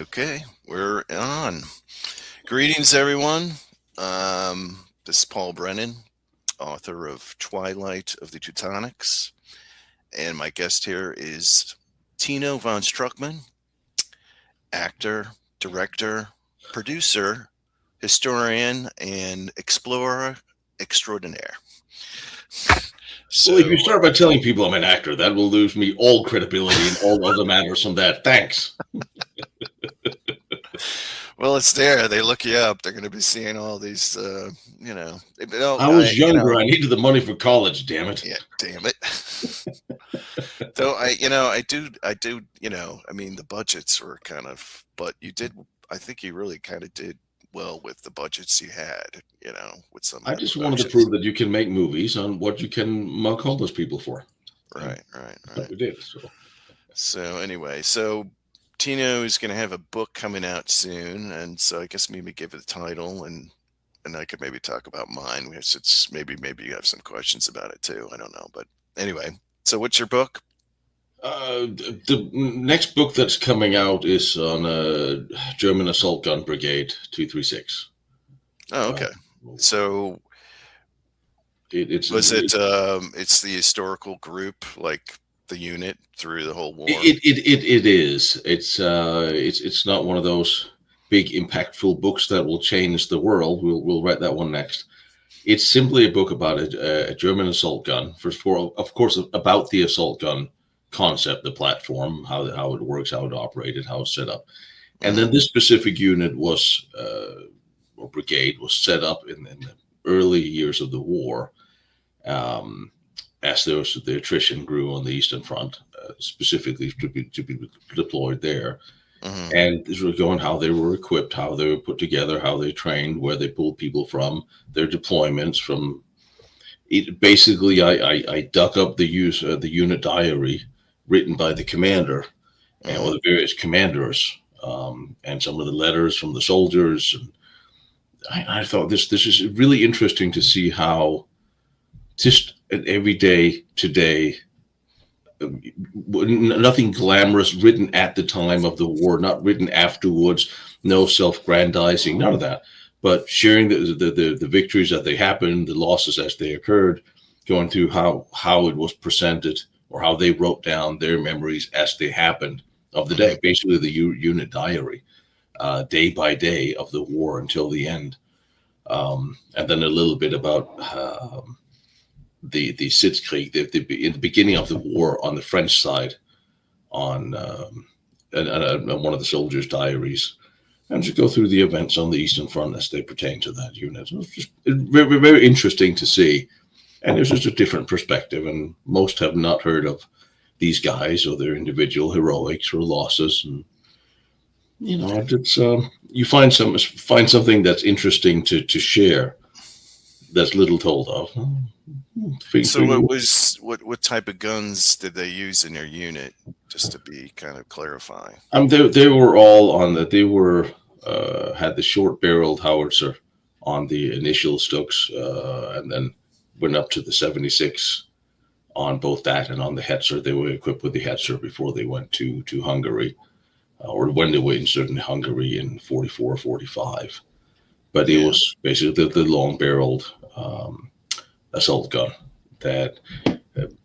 Okay, we're on. Greetings, everyone. This is Paul Brennan, author of Twilight of the Teutonics, and my guest here is Tino von Struckman, actor, director, producer, historian, and explorer extraordinaire. Well, if you So, start by telling people I'm an actor, that will lose me all credibility and all other matters from that. Thanks. well, it's there. They look you up. They're going to be seeing all these, you know. No, I was younger. I needed the money for college, damn it. yeah, damn it. Though I mean, the budgets were kind of, but you did, I think you really kind of did well with the budgets you had, with some of I the just wanted to productions. prove that you can make movies on what you can mug homeless people for. And Right, right, that's what right. we did. So So anyway, so Tino is going to have a book coming out soon, and so I guess maybe give it a title, and I could maybe talk about mine. Since maybe you have some questions about it too. I don't know, but anyway. So what's your book? the next book that's coming out is on German Assault Gun Brigade 236. Oh, Uh, okay. So it's was it? It's the historical group, like the unit through the whole war. it is. It's not one of those big impactful books that will change the world. We'll write that one next. It's simply a book about a German assault gun. For of course about the assault gun concept, the platform, how it works, how it operated, how it's set up, and Hmm. then this specific unit was or brigade was set up in the early years of the war. Um, as the attrition grew on the Eastern Front, specifically to be deployed there. Hmm. And this was going how they were equipped, how they were put together, how they trained, where they pulled people from, their deployments from. Basically, I dug up the unit diary written by the commander and or Hmm. the various commanders, and some of the letters from the soldiers. And I thought this is really interesting to see how just an everyday today, nothing glamorous written at the time of the war, not written afterwards, no self-grandizing, none of that, but sharing the victories that they happened, the losses as they occurred, going through how it was presented or how they wrote down their memories as they happened of the Hmm. day, basically the unit diary, day by day of the war until the end. And then a little bit about the Sitzkrieg, in the beginning of the war on the French side, on and one of the soldiers' diaries, and just go through the events on the Eastern Front as they pertain to that unit. It was just very, very interesting to see, and it's just a different perspective. And most have not heard of these guys or their individual heroics or losses, and it's you find something that's interesting to share that's little told of. So what type of guns did they use in their unit? Just to be kind of clarifying. They were all on that. They were had the short barreled howitzer on the initial Stokes, and then went up to the 76 on both that and on the Hetzer. They were equipped with the Hetzer before they went to Hungary, or when they were inserted in Hungary in 44, 45. But it Yeah. was basically the long barreled assault gun that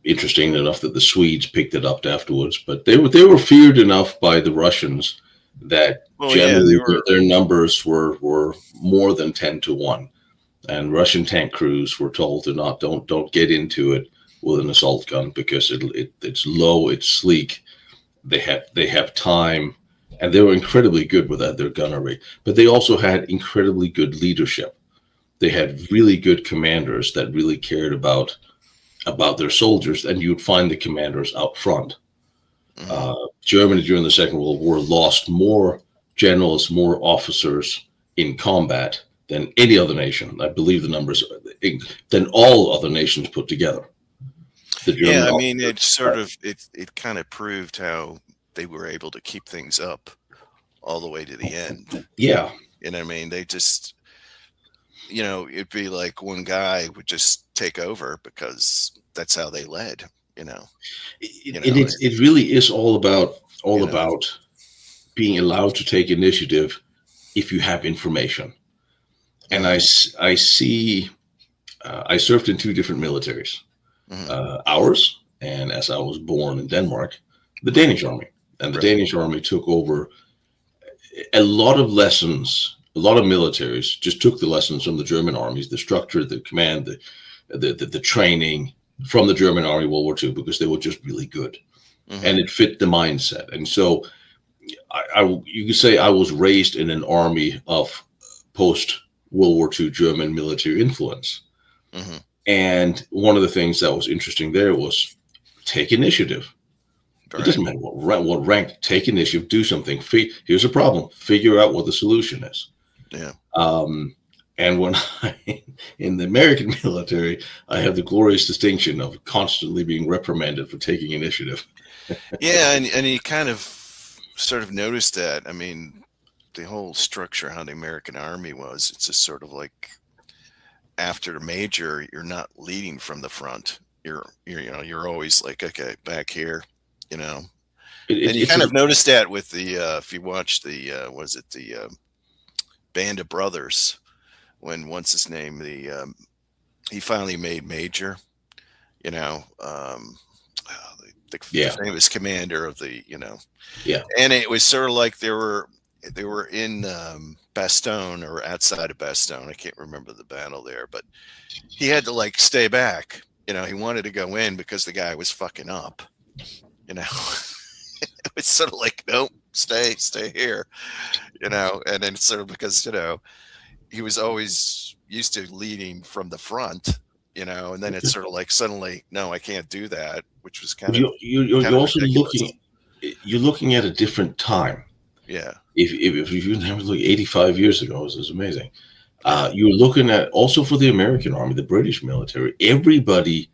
interesting enough that the Swedes picked it up afterwards, but they were feared enough by the Russians that Well, yeah, they generally were. their numbers were more than 10 to 1, and Russian tank crews were told to not don't get into it with an assault gun because it's low, it's sleek, they have time, and they were incredibly good with that their gunnery, but they also had incredibly good leadership. They had really good commanders that really cared about their soldiers, and you'd find the commanders out front. Hmm. Uh, Germany during the Second World War lost more generals, more officers in combat than any other nation. I believe the numbers than all other nations put together. The Yeah, German I mean, it officers, sort of it kind of proved how they were able to keep things up all the way to the end. yeah, You know what I mean? They just, it'd be like one guy would just take over because that's how they led. You know, you know, it really is all about all you know. about being allowed to take initiative if you have information. And Mhm. I see, I served in two different militaries, Mhm. ours, and as I was born in Denmark, the Right. Danish army. And the Right. Danish army took over a lot of lessons. A lot of militaries just took the lessons from the German armies, the structure, the command, the training from the German army World War II, because they were just really good, and Mhm. it fit the mindset. And so you could say I was raised in an army of post World War II German military influence. Mhm. And one of the things that was interesting there was take initiative. It Right. doesn't matter what rank, take initiative, do something. Here's a problem, figure out what the solution is. Yeah. Um, and when I, in the American military, I have the glorious distinction of constantly being reprimanded for taking initiative. Yeah, and you kind of sort of noticed that. I mean, the whole structure how the American Army was, it's just sort of like after the major, you're not leading from the front. You're you're always like, okay, back here, you know. And you It's kind a of noticed that with the if you watch the was it the Band of Brothers when what's his name he finally made major, you know, the yeah, famous commander of the yeah. and it was sort of like they were in Bastogne or outside of Bastogne. I can't remember the battle there, but he had to like stay back. He wanted to go in because the guy was fucking up. You know, it was sort of like, nope, stay here. And then it's sort of because he was always used to leading from the front. And then it's sort of like suddenly, no, I can't do that, which was You're kind of also ridiculous. looking at a different time. Yeah, If you have to look 85 years ago, this is amazing. yeah, You're looking at also for the American Army, the British military. Everybody,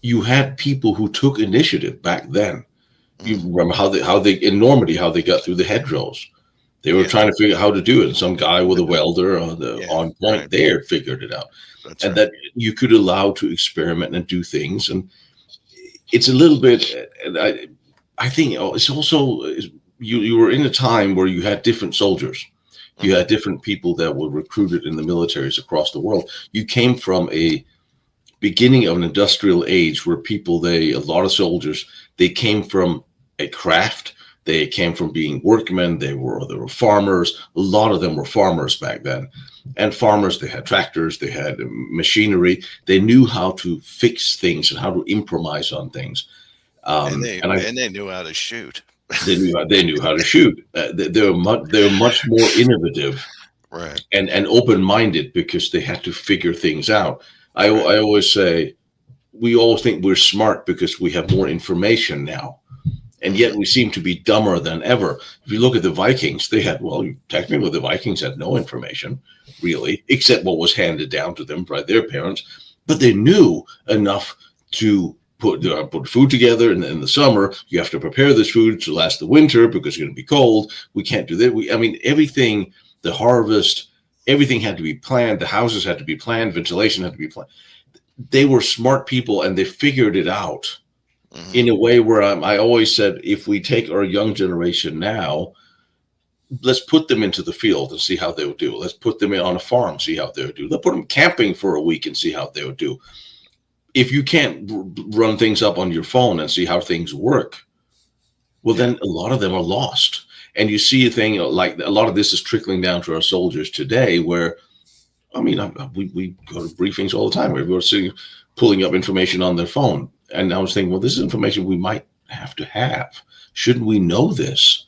you had people who took initiative back then. You mhm, remember how they in Normandy how they got through the hedgerows. They were yeah, trying to figure out how to do it, and some guy with a yeah, welder on the yeah, on right. point there figured it out, That's and right. that you could allow to experiment and do things. And it's a little bit. And I think it's also you were in a time where you had different soldiers. You Hmm. had different people that were recruited in the militaries across the world. You came from a beginning of an industrial age where a lot of soldiers, they came from a craft. They came from being workmen. They were farmers. A lot of them were farmers back then. And farmers, they had tractors, they had machinery. They knew how to fix things and how to improvise on things. And I And they knew how to shoot. they knew how to shoot. They were much more innovative Right, and open minded because they had to figure things out. right. I always say we all think we're smart because we have more information now, and Hmm. yet we seem to be dumber than ever. If you look at the Vikings, technically the Vikings had no information really, except what was handed down to them by their parents, but they knew enough to put food together in the summer. You have to prepare this food to last the winter because it's going to be cold. We can't do that. I mean, everything, the harvest, everything had to be planned. The houses had to be planned. Ventilation had to be planned. They were smart people and they figured it out Hmm. in a way where I always said, if we take our young generation now, let's put them into the field and see how they would do. Let's put them on a farm, see how they would do. Let's put them camping for a week and see how they would do. If you can't run things up on your phone and see how things work, well, Yeah. then a lot of them are lost. And you see a thing like a lot of this is trickling down to our soldiers today, where I mean, we go to briefings all the time. We're sitting, pulling up information on their phone. And I was thinking, well, this is information we might have to have. Shouldn't we know this?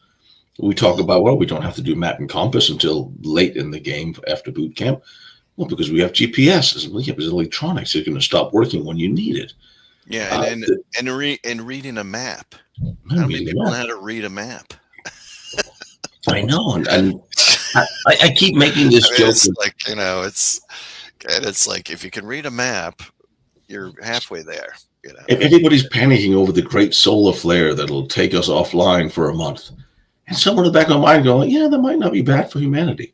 We talk Hmm. about, well, we don't have to do map and compass until late in the game after boot camp. Well, because we have GPS. Well, yeah, but electronics is going to stop working when you need it. Yeah, Uh, and reading a map. How I'm many reading the people map. know how to read a map? I know. And I keep making this I mean, joke. it's like it's like if you can read a map, you're halfway there. You know. Everybody's panicking over the great solar flare that'll take us offline for a month. And somewhere in the back of my mind going, yeah, that might not be bad for humanity.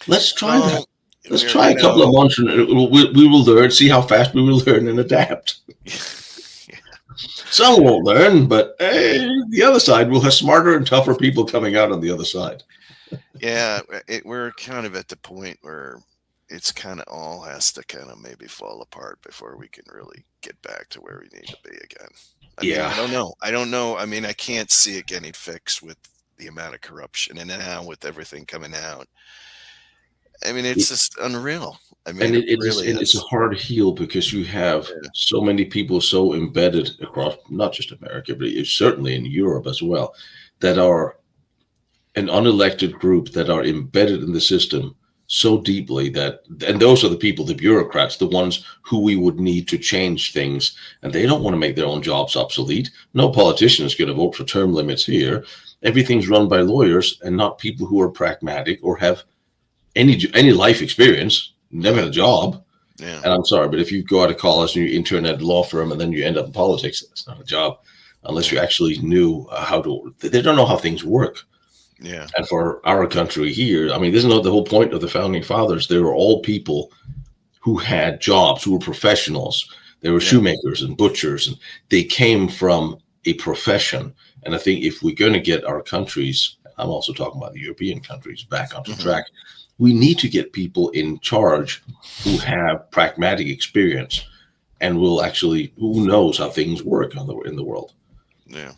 Let's try that. Well, Let's try a couple of months and we will learn, see how fast we will learn and adapt. yeah. Some won't learn, but Yeah. the other side will have smarter and tougher people coming out on the other side. Yeah, we're kind of at the point where it's kind of all has to kind of maybe fall apart before we can really get back to where we need to be again. I mean, Yeah. I don't know. I don't know. I mean, I can't see it getting fixed with the amount of corruption and now with everything coming out. I mean, it's just unreal. I mean, And it it is, really and it's a is. hard heel because you have Yeah. so many people so embedded across not just America, but it's certainly in Europe as well, that are an unelected group that are embedded in the system so deeply that, and those are the people, the bureaucrats, the ones who we would need to change things, and they don't want to make their own jobs obsolete. No politician is going to vote for term limits here. Everything's run by lawyers and not people who are pragmatic or have any life experience, never had a job. Yeah. And I'm sorry, but if you go out of college and you intern at a law firm and then you end up in politics, it's not a job unless Yeah. you actually knew how to. They don't know how things work. Yeah. And for our country here, I mean, this is not the whole point of the founding fathers. They were all people who had jobs, who were professionals. They were Yeah. shoemakers and butchers, and they came from a profession. And I think if we're going to get our countries, I'm also talking about the European countries, back onto Hmm. track, we need to get people in charge who have pragmatic experience and will actually, who knows how things work in the world. Yeah.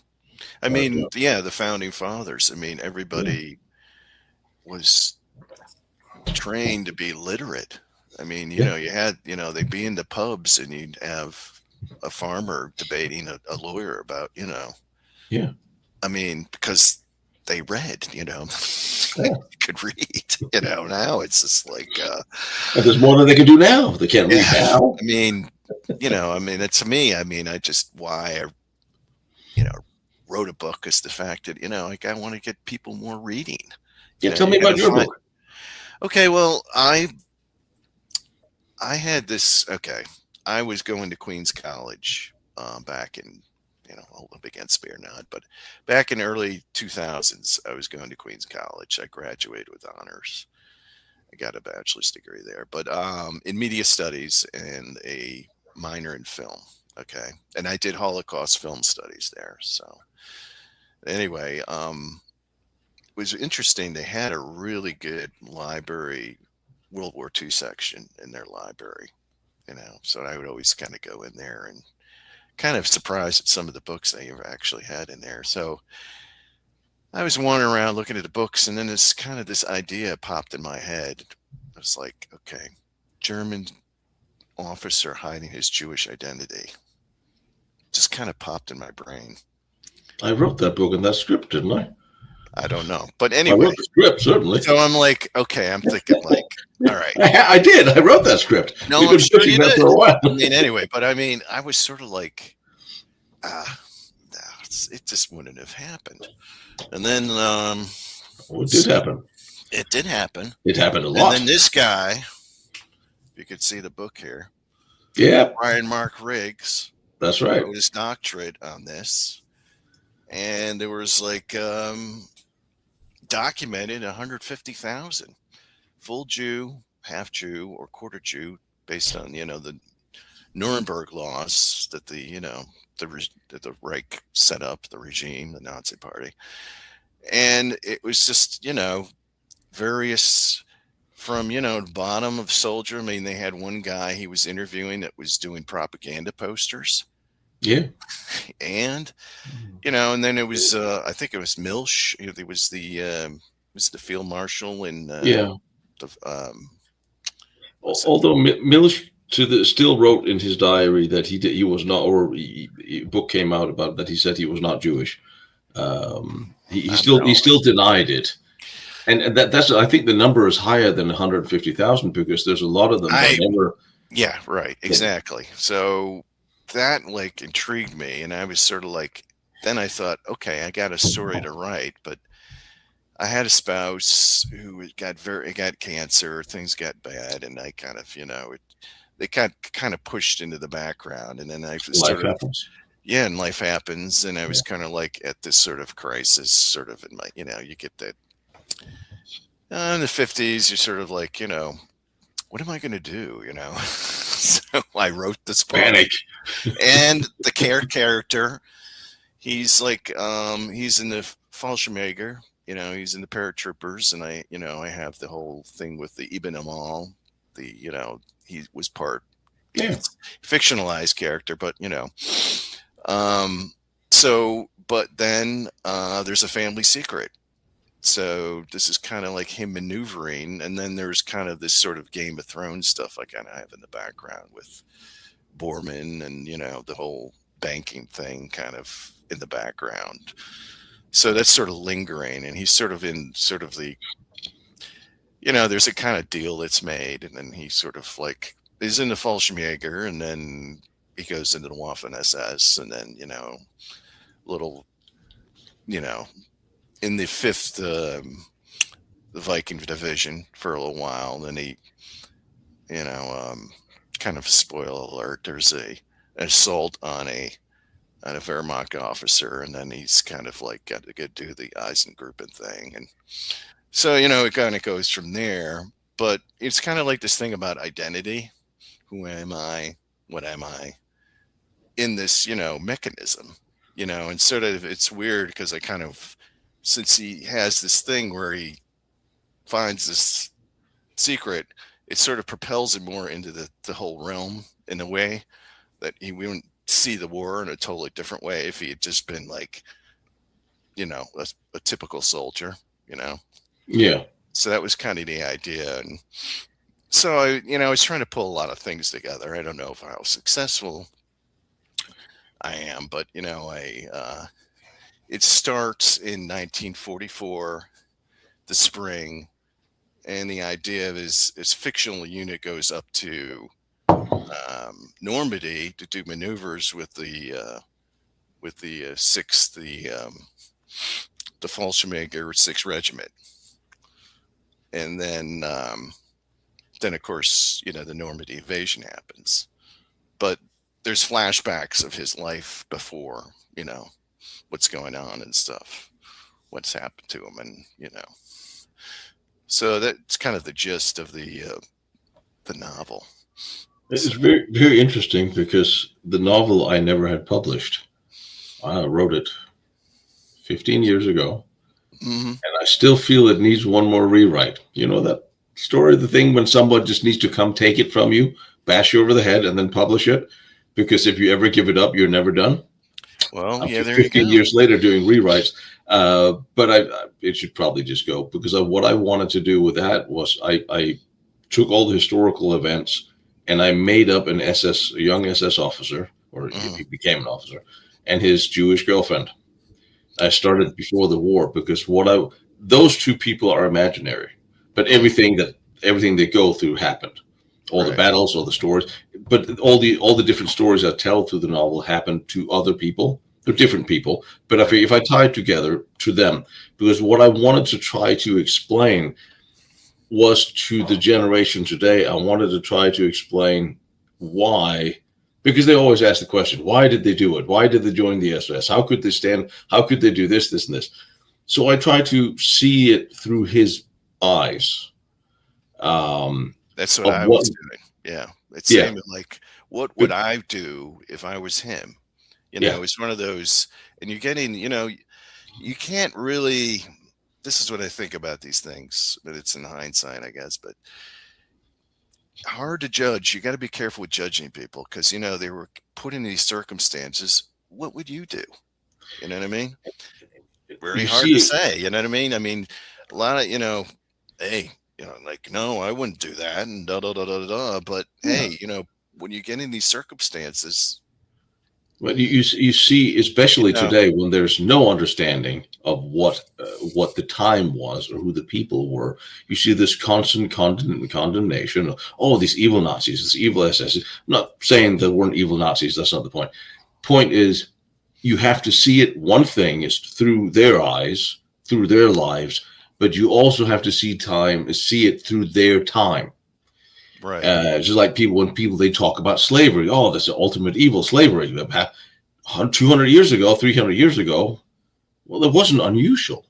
I But mean, yeah, the founding fathers. I mean, yeah, everybody was trained to be literate. I mean, yeah, you had, they'd be in the pubs and you'd have a farmer debating a lawyer about, yeah, I mean, because they read, they yeah. could read, now it's just like, And there's more than they can do now. They can't read yeah, now. I mean, it's me. I mean, I just, why I, you know, wrote a book is the fact that, like I want to get people more reading, Yeah, tell you me got to about your find, book. okay, well, I had this. Okay, I was going to Queens College back in, hold up against me or not, but back in early 2000s, I was going to Queens College. I graduated with honors. I got a bachelor's degree there, but in media studies and a minor in film. Okay, and I did Holocaust film studies there. So anyway, it was interesting. They had a really good library, World War II section in their library. So I would always kind of go in there and kind of surprised at some of the books they ever actually had in there. So I was wandering around looking at the books, and then this idea popped in my head. I was like, okay, German officer hiding his Jewish identity. Just kind of popped in my brain. I wrote that book and that script, didn't I? I don't know, but I anyway. wrote the script, certainly. So I'm like, okay, I'm thinking like, all right. I did. I wrote that script. We've No, I'm been sure pushing you that did. for a while. I mean, anyway, but I mean, I was sort of like, ah, no, it just wouldn't have happened. And then Oh, it did let's see, happen. it did happen. It happened a And then lot. this guy, you could see the book here, Yeah, Brian Mark Riggs, that's right. wrote his doctorate on this. And there was like documented 150,000 full Jew, half Jew, or quarter Jew, based on the Nuremberg laws that that the Reich set up, the regime, the Nazi Party, and it was just various from the bottom of soldier. I mean, they had one guy he was interviewing that was doing propaganda posters, Yeah. and and then it was I think it was Milch. It was the field marshal in Yeah. the was it? Although Milch still wrote in his diary that he was not, or a book came out about that he said he was not Jewish. He No, still denied it. And that's, I think the number is higher than 150,000 because there's a lot of them that I never. Yeah, right, Yeah. exactly. So that like intrigued me, and I was sort of like, then I thought, okay, I got a story to write, but I had a spouse who got cancer, things got bad, and I kind of, they got kind of pushed into the background, and then I was Life sort of, happens. yeah, and life happens, and I was Yeah. kind of like at this sort of crisis, sort of in my, you get that in the 50s, you're sort of like, what am I going to do, I wrote this book, Panic. and the character, he's like, he's in the Fallschirmjäger, he's in the paratroopers, and I have the whole thing with the Ibn Amal, he was part, Yeah. it's fictionalized character, but um, so, but then there's a family secret. So this is kind of like him maneuvering, and then there's kind of this sort of Game of Thrones stuff I kind of have in the background with Borman, and the whole banking thing kind of in the background. So that's sort of lingering, and he's sort of in sort of the, there's a kind of deal that's made, and then he sort of like is in the Fallschirmjäger, and then he goes into the Waffen SS, and then little, you know in the fifth the Viking division for a little while. Then he, kind of spoiler alert. There's an assault on a Wehrmacht officer, and then he's kind of like got to go do the Eisengruppen thing, and so it kind of goes from there. But it's kind of like this thing about identity. Who am I? What am I? In this, mechanism, and sort of it's weird because I kind of, since he has this thing where he finds this secret, it sort of propels him more into the whole realm in a way that he wouldn't see the war in a totally different way if he had just been like, a typical soldier, Yeah. So that was kind of the idea. And so I was trying to pull a lot of things together. I don't know if how successful I am, but it starts in 1944, the spring, and the idea of his fictional unit goes up to Normandy to do maneuvers with the sixth, the Fallschirmjäger Sixth Regiment, and then of course the Normandy invasion happens, but there's flashbacks of his life before, what's going on and stuff, what's happened to him, and so that's kind of the gist of the novel. It's So, very, very interesting because the novel I never had published. I wrote it 15 years ago, mhm. and I still feel it needs one more rewrite. You know that story, the thing when someone just needs to come take it from you, bash you over the head, and then publish it? Because if you ever give it up, you're never done. Well, I'm yeah, there you 15 go. years later doing rewrites. But it should probably just go because what I wanted to do with that was I took all the historical events and I made up a young SS officer, or Mhm. he became an officer, and his Jewish girlfriend. I started before the war because those two people are imaginary, but Mhm. everything they go through happened. All the Right. battles, all the stories, but all the different stories I tell through the novel happened to other people, to different people. But Right. if I tie it together to them, because what I wanted to try to explain was to the generation today, I wanted to try to explain why, because they always ask the question, why did they do it? Why did they join the SS? How could they stand? How could they do this, this, and this? So I try to see it through his eyes. Um, That's what of I what, was doing. Yeah. It's yeah, saying like, what would but I do if I was him? yeah, It's one of those, and you're getting, you can't really. This is what I think about these things, but it's in hindsight, I guess. But hard to judge. You got to be careful with judging people because they were put in these circumstances. What would you do? You know what I mean? Very you hard to see it. say. You know what I mean? I mean, a lot of hey, like no, I wouldn't do that, and da da da da da. But Yeah. hey, when you get in these circumstances, Well, you see, you especially know, today, when there's no understanding of what the time was or who the people were, you see this constant condemnation. Oh, these evil Nazis, this evil SS. I'm not saying there weren't evil Nazis. That's not the point. Point is, you have to see it. One thing is through their eyes, through their lives, but you also have to see it through their time. right? Just like when people they talk about slavery, oh, that's the ultimate evil, slavery. 200 years ago, 300 years ago, well, it wasn't unusual.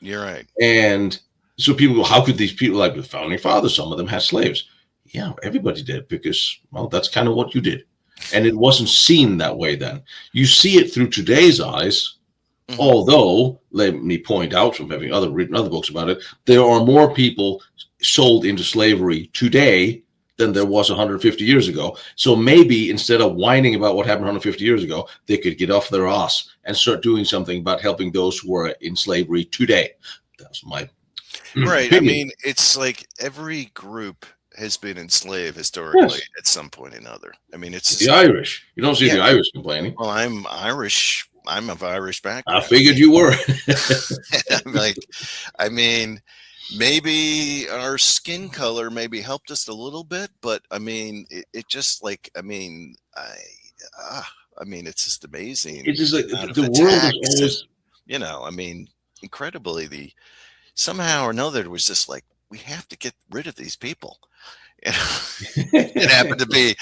You're right. And so people go, how could these people, like the founding fathers, some of them had slaves. Yeah, everybody did because, well, that's kind of what you did. And it wasn't seen that way then. You see it through today's eyes, Hmm. although, let me point out from having written other books about it, there are more people sold into slavery today than there was 150 years ago. So maybe instead of whining about what happened 150 years ago, they could get off their ass and start doing something about helping those who are in slavery today. That's my Right. I opinion. mean, it's like every group has been enslaved historically Yes. at some point or another. I mean, it's The just, Irish. You don't see yeah. the Irish complaining. Well, I'm Irish. I'm of Irish I background. figured you were. I'm like, I mean, maybe our skin color maybe helped us a little bit, but I mean, it just like, I mean, it's just amazing It's just like the amount of the world is attacks and, always. I mean, incredibly, the somehow or another it was just like, we have to get rid of these people. You know, it happened to be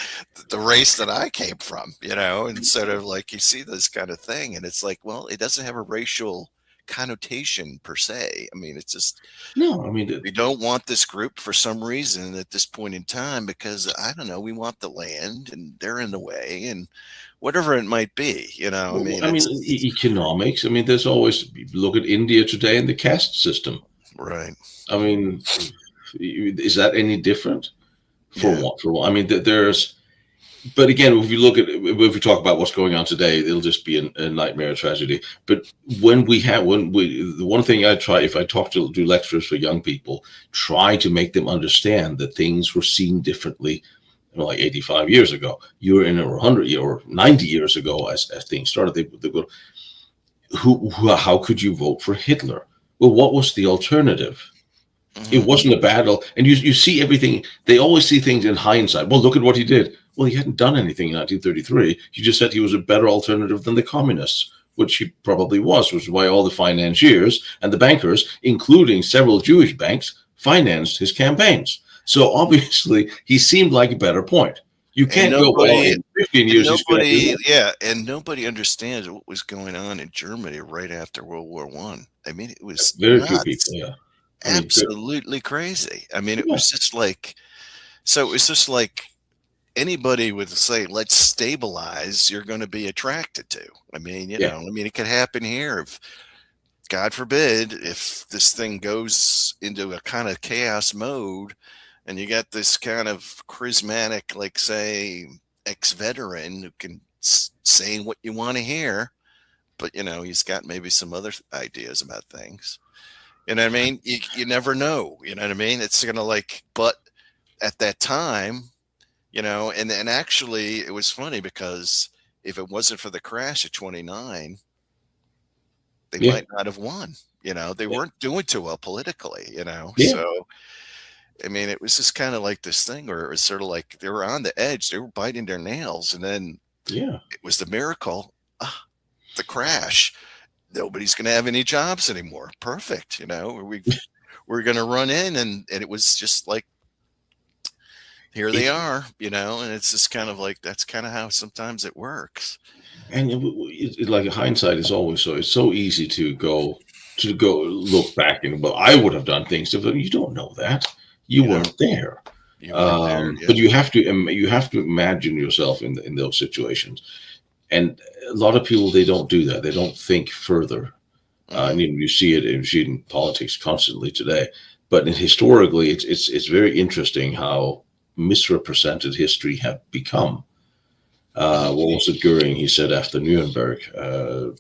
the race that I came from, and sort of like you see this kind of thing, and it's like, well, it doesn't have a racial connotation per se. I mean, it's just No, I mean, we don't want this group for some reason at this point in time because I don't know, we want the land and they're in the way and whatever it might be. I well, mean, I mean, it's economics. I mean, there's always look at India today and the caste system. right. I mean, is that any different? For Yeah. what? For what? I mean, there's. But again, if you look at if we talk about what's going on today, it'll just be a nightmare, a tragedy. But the one thing I try, if I do lectures for young people, try to make them understand that things were seen differently, like 85 years ago. You were in a 100 or 90 years ago as things started. They go, how could you vote for Hitler? Well, what was the alternative? It Hmm. wasn't a battle. And you see everything. They always see things in hindsight. Well, look at what he did. Well, he hadn't done anything in 1933. You just said he was a better alternative than the communists, which he probably was, which is why all the financiers and the bankers, including several Jewish banks, financed his campaigns. So obviously, he seemed like a better point. You And can't go, well, nobody in 15 And years, he's going to do nobody, that. yeah, and nobody understands what was going on in Germany right after World War One. I mean, it was Very few people, nuts, yeah. I mean, absolutely crazy. I mean, it yeah, was just like, so it was just like anybody would say, let's stabilize, you're going to be attracted to. I mean, yeah, it could happen here if, God forbid, if this thing goes into a kind of chaos mode and you got this kind of charismatic, like, say, ex-veteran who can say what you want to hear, but he's got maybe some other ideas about things. You know what I mean? You never know. You know what I mean? It's gonna like, but at that time, and actually, it was funny because if it wasn't for the crash of '29, they yeah, might not have won. They yeah, weren't doing too well politically. yeah, So I mean, it was just kind of like this thing where it was sort of like they were on the edge, they were biting their nails, and then yeah. it was the miracle, the crash. Nobody's going to have any jobs anymore. Perfect. We're going to run in, and it was just like, here they It's are, and it's just kind of like, that's kind of how sometimes it works. and like hindsight is always so. It's so easy to go look back and, well, I would have done things differently. You don't know that. You You know, weren't there. you weren't there. But Yeah. you have to imagine yourself in those situations. And a lot of people, they don't do that. They don't think further. Hmm. And you see it in politics constantly today. But historically, it's very interesting how misrepresented history have become. Hmm. What was it Goering? He said after Nuremberg,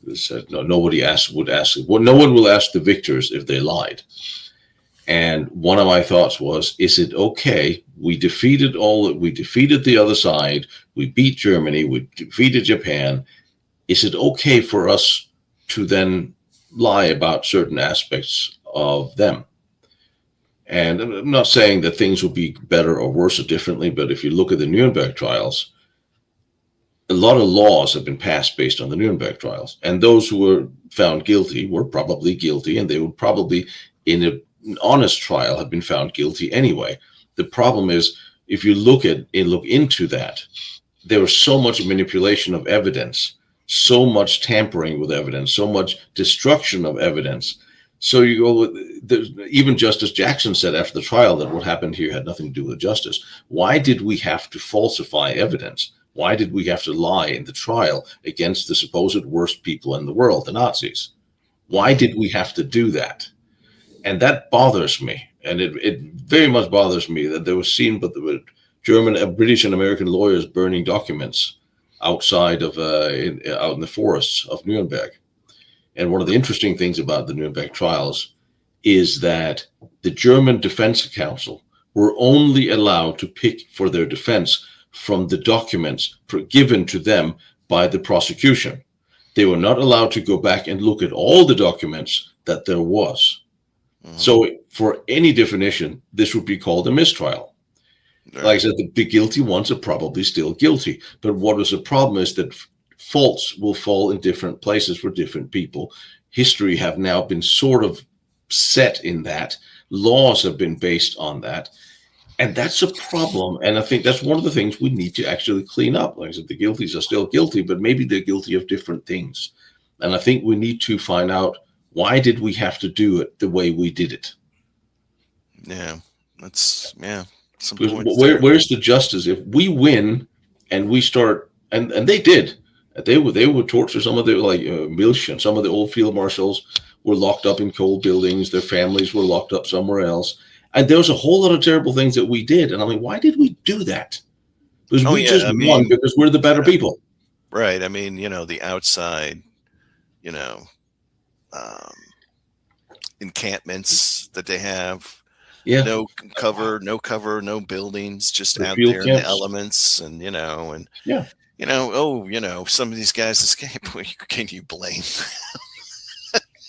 he said, no, nobody would ask. Well, no one will ask the victors if they lied. And one of my thoughts was, is it okay? We defeated the other side. We beat Germany. We defeated Japan. Is it okay for us to then lie about certain aspects of them? And I'm not saying that things will be better or worse or differently, but if you look at the Nuremberg trials, a lot of laws have been passed based on the Nuremberg trials. And those who were found guilty were probably guilty, and they would probably, in an honest trial, have been found guilty anyway. The problem is, if you look into that, there was so much manipulation of evidence, so much tampering with evidence, so much destruction of evidence. So you go, even Justice Jackson said after the trial that what happened here had nothing to do with justice. Why did we have to falsify evidence? Why did we have to lie in the trial against the supposed worst people in the world, the Nazis? Why did we have to do that? And that bothers me. And it very much bothers me that there was seen, but there were German, British, and American lawyers burning documents outside of out in the forests of Nuremberg. And one of the interesting things about the Nuremberg trials is that the German Defense Council were only allowed to pick for their defense from the documents given to them by the prosecution. They were not allowed to go back and look at all the documents that there was. Mm-hmm. So for any definition, this would be called a mistrial. Right. Like I said, the guilty ones are probably still guilty. But what is the problem is that faults will fall in different places for different people. History have now been sort of set in that. Laws have been based on that. And that's a problem. And I think that's one of the things we need to actually clean up. Like I said, the guilties are still guilty, but maybe they're guilty of different things. And I think we need to find out, why did we have to do it the way we did it? Yeah, that's, yeah. Where's the justice? If we win and we start, and they did, they would torture some of the, like Milch and some of the old field marshals were locked up in cold buildings. Their families were locked up somewhere else. And there was a whole lot of terrible things that we did. And I'm like, why did we do that? Because we just won because we're the better people. Right. I mean, the outside, encampments that they have. Yeah. No cover, no buildings, just out there in the elements. And, yeah. Some of these guys escape. Well, can you blame?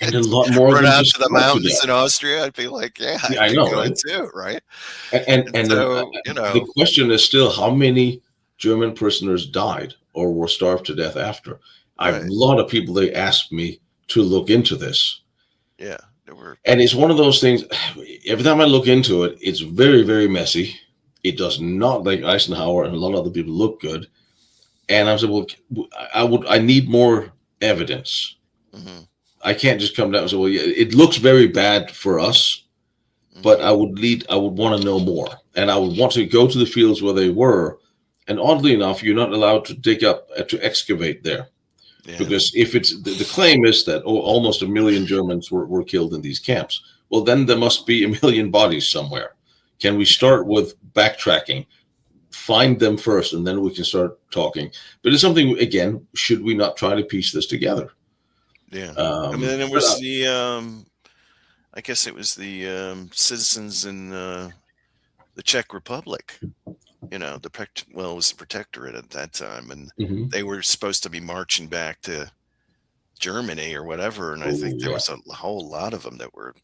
And a lot more run out to the mountains in Austria. I'd be like, I know, right? Too, right? And so, the question is still, how many German prisoners died or were starved to death after? I have a lot of people, they asked me to look into this. Yeah, there were. And it's one of those things, every time I look into it, it's very, very messy. It does not make Eisenhower and a lot of other people look good. And I said, well, I need more evidence. Mm-hmm. I can't just come down and say, well, yeah, it looks very bad for us, but I would want to know more. And I would want to go to the fields where they were. And oddly enough, you're not allowed to dig up, to excavate there. Yeah. Because if it's, the claim is that almost 1 million Germans were killed in these camps. Well, then there must be 1 million bodies somewhere. Can we start with backtracking, find them first, and then we can start talking? But it's something, again, should we not try to piece this together? Yeah, I mean, it was I guess it was the citizens in the Czech Republic. It was the protectorate at that time, and they were supposed to be marching back to Germany or whatever. And I think there was a whole lot of them that were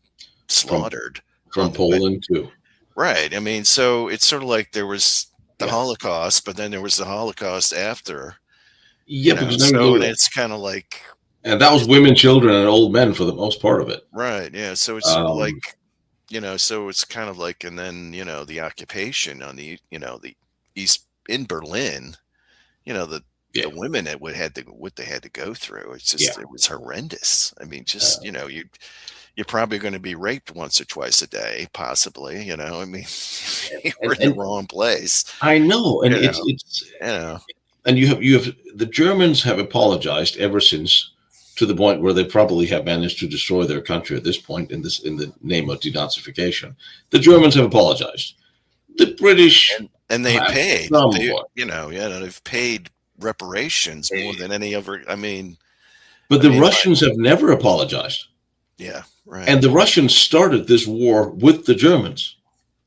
slaughtered from Poland too. Right. I mean, so it's sort of like there was the Holocaust, but then there was the Holocaust after. Yeah, and it's kind of like. And that was women, children, and old men for the most part of it. Right. Yeah. So it's sort of like, so it's kind of like, and then, the occupation on the, the East in Berlin, the women what they had to go through. It's just, it was horrendous. I mean, just, you're probably going to be raped once or twice a day, possibly, I mean, you were in the wrong place. I know. And it's and you have, the Germans have apologized ever since, to the point where they probably have managed to destroy their country at this point in the name of denazification. The Germans have apologized. The British and they paid. They've paid reparations more than any other. I mean, but the Russians have never apologized. Yeah, right. And the Russians started this war with the Germans.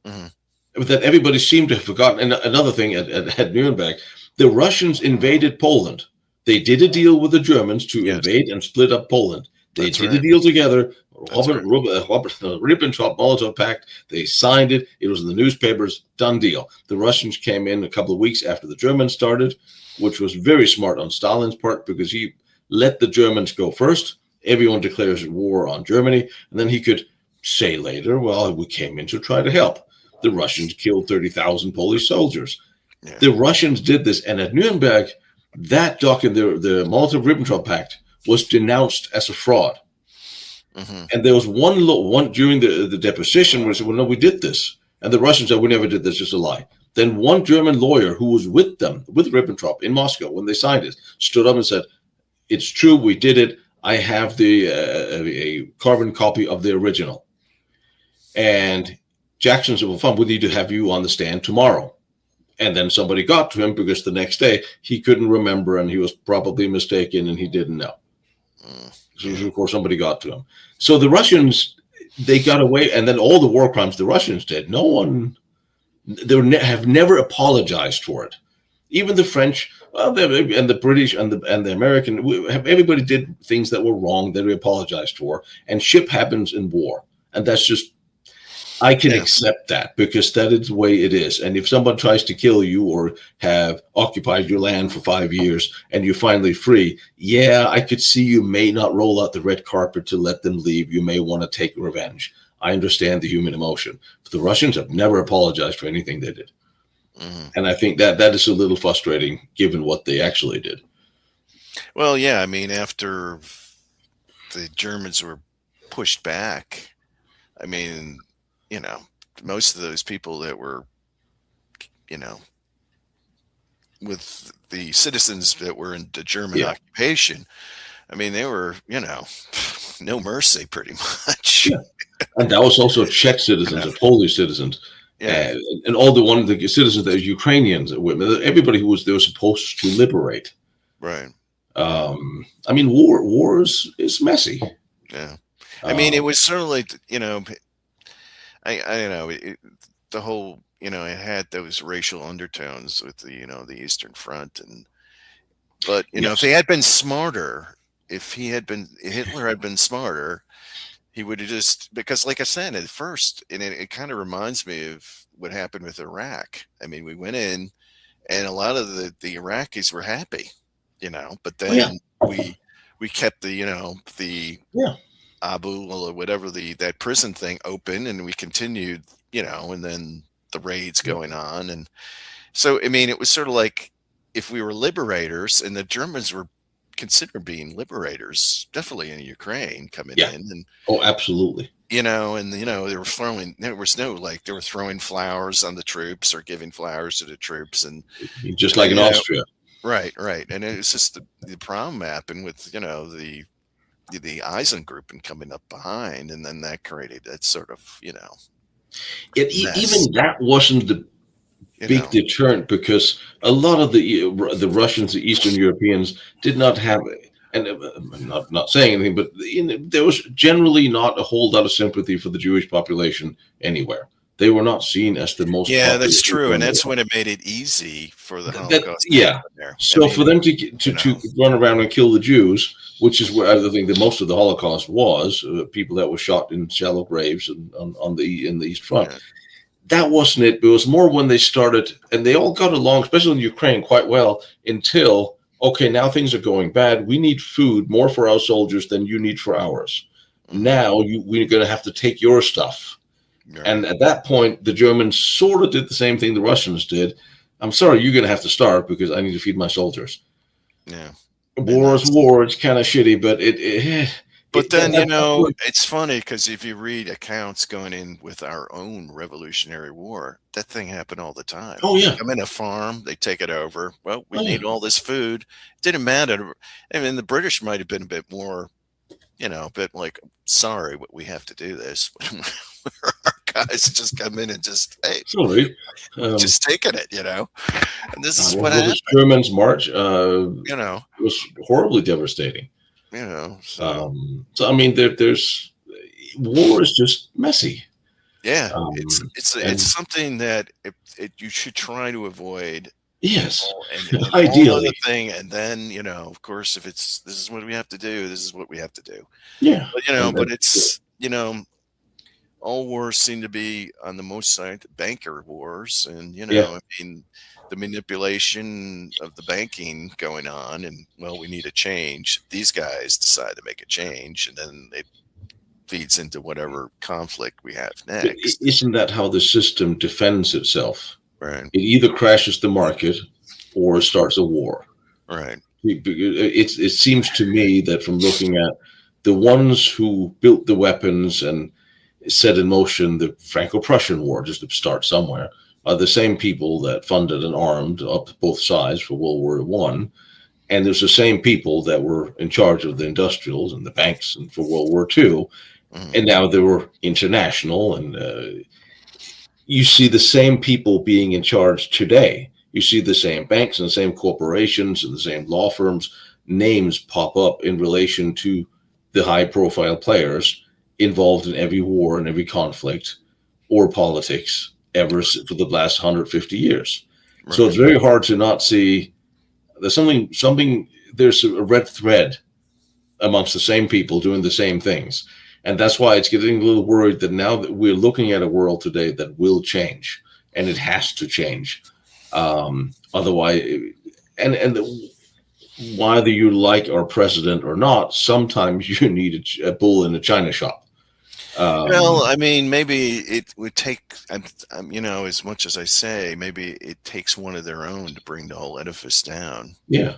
Mm-hmm. That everybody seemed to have forgotten. And another thing at Nuremberg, the Russians invaded Poland. They did a deal with the Germans to invade and split up Poland. They did a deal together. Ribbentrop-Molotov Pact. They signed it. It was in the newspapers. Done deal. The Russians came in a couple of weeks after the Germans started, which was very smart on Stalin's part, because he let the Germans go first. Everyone declares war on Germany, and then he could say later, well, we came in to try to help. The Russians killed 30,000 Polish soldiers. Yeah. The Russians did this, and at Nuremberg, that document, the Molotov-Ribbentrop Pact, was denounced as a fraud. Hmm. And there was one during the deposition where they said, well, no, we did this. And the Russians said, we never did this, just a lie. Then one German lawyer who was with them, with Ribbentrop in Moscow when they signed it, stood up and said, it's true, we did it. I have a carbon copy of the original. And Jackson said, well, fine, we need to have you on the stand tomorrow. And then somebody got to him because the next day he couldn't remember and he was probably mistaken and he didn't know. So, Yeah. of course, somebody got to him. So the Russians, they got away. And then all the war crimes the Russians did, no one, have never apologized for it. Even the French, well, and the British and the American, everybody did things that were wrong that we apologized for. And shit happens in war. And that's just, I can Yeah. accept that because that is the way it is. And if someone tries to kill you or have occupied your land for 5 years and you're finally free, yeah, I could see you may not roll out the red carpet to let them leave. You may want to take revenge. I understand the human emotion. But the Russians have never apologized for anything they did. Hmm. And I think that is a little frustrating given what they actually did. Well, yeah, I mean, after the Germans were pushed back, I mean, you know, most of those people that were, you know, with the citizens that were in the German Yeah. occupation, I mean, they were, no mercy pretty much. Yeah. And that was also Czech citizens Yeah. and Polish citizens. Yeah. And all the citizens that Ukrainians, women, everybody who was they were supposed to liberate. Right. I mean, war is messy. Yeah. I mean, it Um, was certainly, I don't know, the whole, it had those racial undertones with the Eastern Front. But, if yes, they had been smarter, if Hitler had been smarter, he would have just, because like I said at first, and it kind of reminds me of what happened with Iraq. I mean, we went in and a lot of the Iraqis were happy, but oh yeah, then we kept the yeah, Abu or whatever that prison thing open, and we continued, and then the raids yeah, going on. And so, I mean, it was sort of like if we were liberators and the Germans were considered being liberators, definitely in Ukraine coming yeah. in. And, Oh, absolutely. they were throwing flowers on the troops or giving flowers to the troops. Just And like then, in Austria. right, right. And it was just the problem happened with, the Eisen group and coming up behind. And then that created that sort of, mess, Even that wasn't the you big know. deterrent because a lot of the Russians, the Eastern Europeans, did not have. And I'm not saying anything, but there was generally not a whole lot of sympathy for the Jewish population anywhere. They were not seen as the most Yeah, popular that's true, people in and the that's world. when it made it easy for the That Holocaust to yeah. happen there. I So for mean, them to run around and kill the Jews, which is where I think that most of the Holocaust was, people that were shot in shallow graves in the East Front. yeah, That wasn't it. It was more when they started, and they all got along, especially in Ukraine, quite well until okay, now things are going bad. We need food more for our soldiers than you need for ours. mhm, Now we're going to have to take your stuff. right, And at that point, the Germans sort of did the same thing the Russians did. I'm sorry, you're going to have to starve because I need to feed my soldiers. yeah, and War is that's. war. It's kind of shitty, but But then, that's what, it's funny because if you read accounts going in with our own Revolutionary War, that thing happened all the time. oh They yeah, come in a farm, they take it over. Well, we oh yeah, need all this food. It didn't matter. I mean, the British might have been a bit more, a bit like, sorry, but we have to do this. Our guys just come in and just, hey, sorry. just taking it. And this is what Well, the happened, Germans' march you know, was horribly devastating. so. So I mean, there's war is just messy, Yeah, um, it's and something that you should try to avoid, yes, and all other ideally, thing, and then of course, if this is what we have to do, this is what we have to do. yeah, But and it's all wars seem to be on the most side banker wars, and yeah, I mean the manipulation of the banking going on, and well, we need a change. These guys decide to make a change, and then it feeds into whatever conflict we have but next. isn't that how the system defends itself? Right, It either crashes the market or it starts a war. right. It seems to me that from looking at the ones who built the weapons and set in motion the Franco-Prussian War, just to start somewhere, are the same people that funded and armed up both sides for World War One, and there's the same people that were in charge of the industrials and the banks and for World War Two, and Mhm. now they were international, and you see the same people being in charge today. You see the same banks and the same corporations and the same law firms names pop up in relation to the high profile players involved in every war and every conflict or politics ever for the last 150 years. So it's Right. very hard to not see there's something there's a red thread amongst the same people doing the same things. And that's why it's getting a little worried that now that we're looking at a world today that will change, and it has to change. Otherwise, and whether you like our president or not, sometimes you need a bull in a china shop. Well, Um, I mean, maybe it would take, as much as I say, maybe it takes one of their own to bring the whole edifice down. yeah,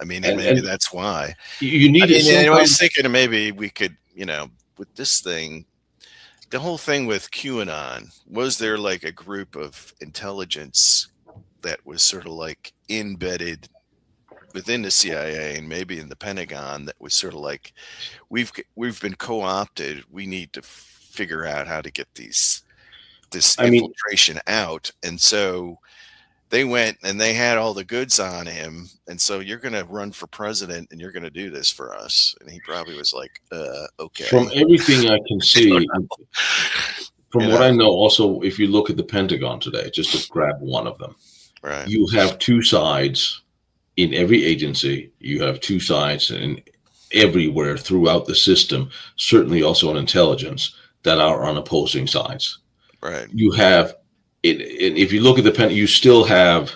I mean, and maybe and that's why. you I need it mean, and I was sometimes. thinking maybe we could, with this thing, the whole thing with QAnon, was there like a group of intelligence that was sort of like embedded within the CIA and maybe in the Pentagon that was sort of like we've been co-opted. We need to figure out how to get this I mean, infiltration out. And so they went and they had all the goods on him. And so you're going to run for president and you're going to do this for us. And he probably was like, from okay. everything I can I don't see, from know, what I know, also, if you look at the Pentagon today, just to grab one of them, right. you have two sides in every agency. You have two sides in everywhere throughout the system, certainly also in intelligence, that are on opposing sides. Right. You have it, if you look at the pen, you still have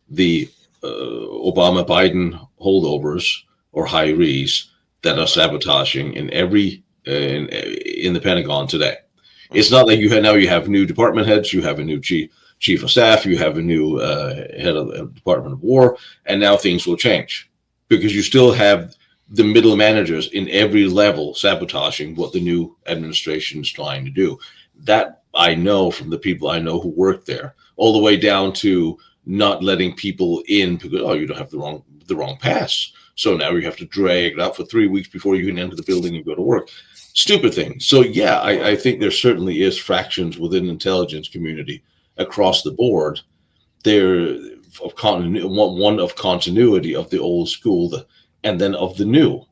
the Obama Biden holdovers or hirees that are sabotaging in every in the Pentagon today. It's Mhm. not that you have now you have new department heads, you have a new chief of staff, you have a new head of the Department of War, and now things will change because you still have the middle managers in every level sabotaging what the new administration is trying to do. That I know from the people I know who work there, all the way down to not letting people in because you don't have the wrong pass. So now you have to drag it out for 3 weeks before you can enter the building and go to work. Stupid thing. So yeah, I think there certainly is fractions within the intelligence community across the board. There of one of continuity of the old school, and then of the new.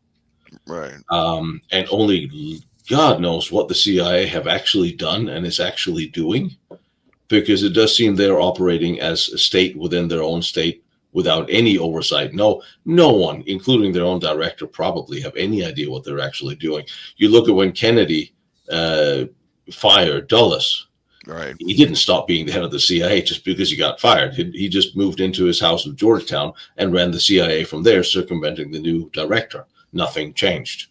Right. And only God knows what the CIA have actually done and is actually doing, because it does seem they're operating as a state within their own state without any oversight. No one, including their own director, probably have any idea what they're actually doing. You look at when Kennedy uh, fired Dulles. Right. He didn't stop being the head of the CIA just because he got fired. He just moved into his house in Georgetown and ran the CIA from there, circumventing the new director. Nothing changed.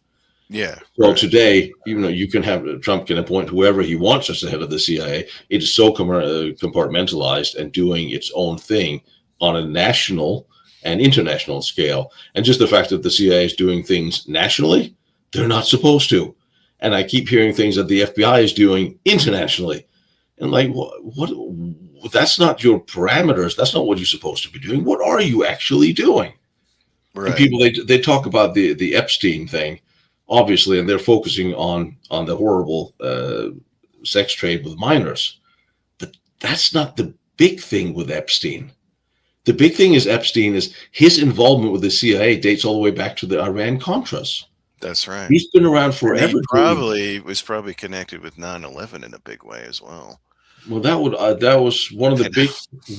Yeah. So Right. today, even though you can have Trump can appoint whoever he wants as the head of the CIA, it is so compartmentalized and doing its own thing on a national and international scale. And just the fact that the CIA is doing things nationally, they're not supposed to. And I keep hearing things that the FBI is doing internationally. And like, what that's not your parameters. That's not what you're supposed to be doing. What are you actually doing? And Right. people they talk about the Epstein thing, obviously, and they're focusing on the horrible sex trade with minors. But that's not the big thing with Epstein. The big thing is Epstein is his involvement with the CIA dates all the way back to the Iran Contras. That's right. He's been around And he forever doing. probably was probably connected with 9/11 in a big way as well. Well, that was one of the I know. big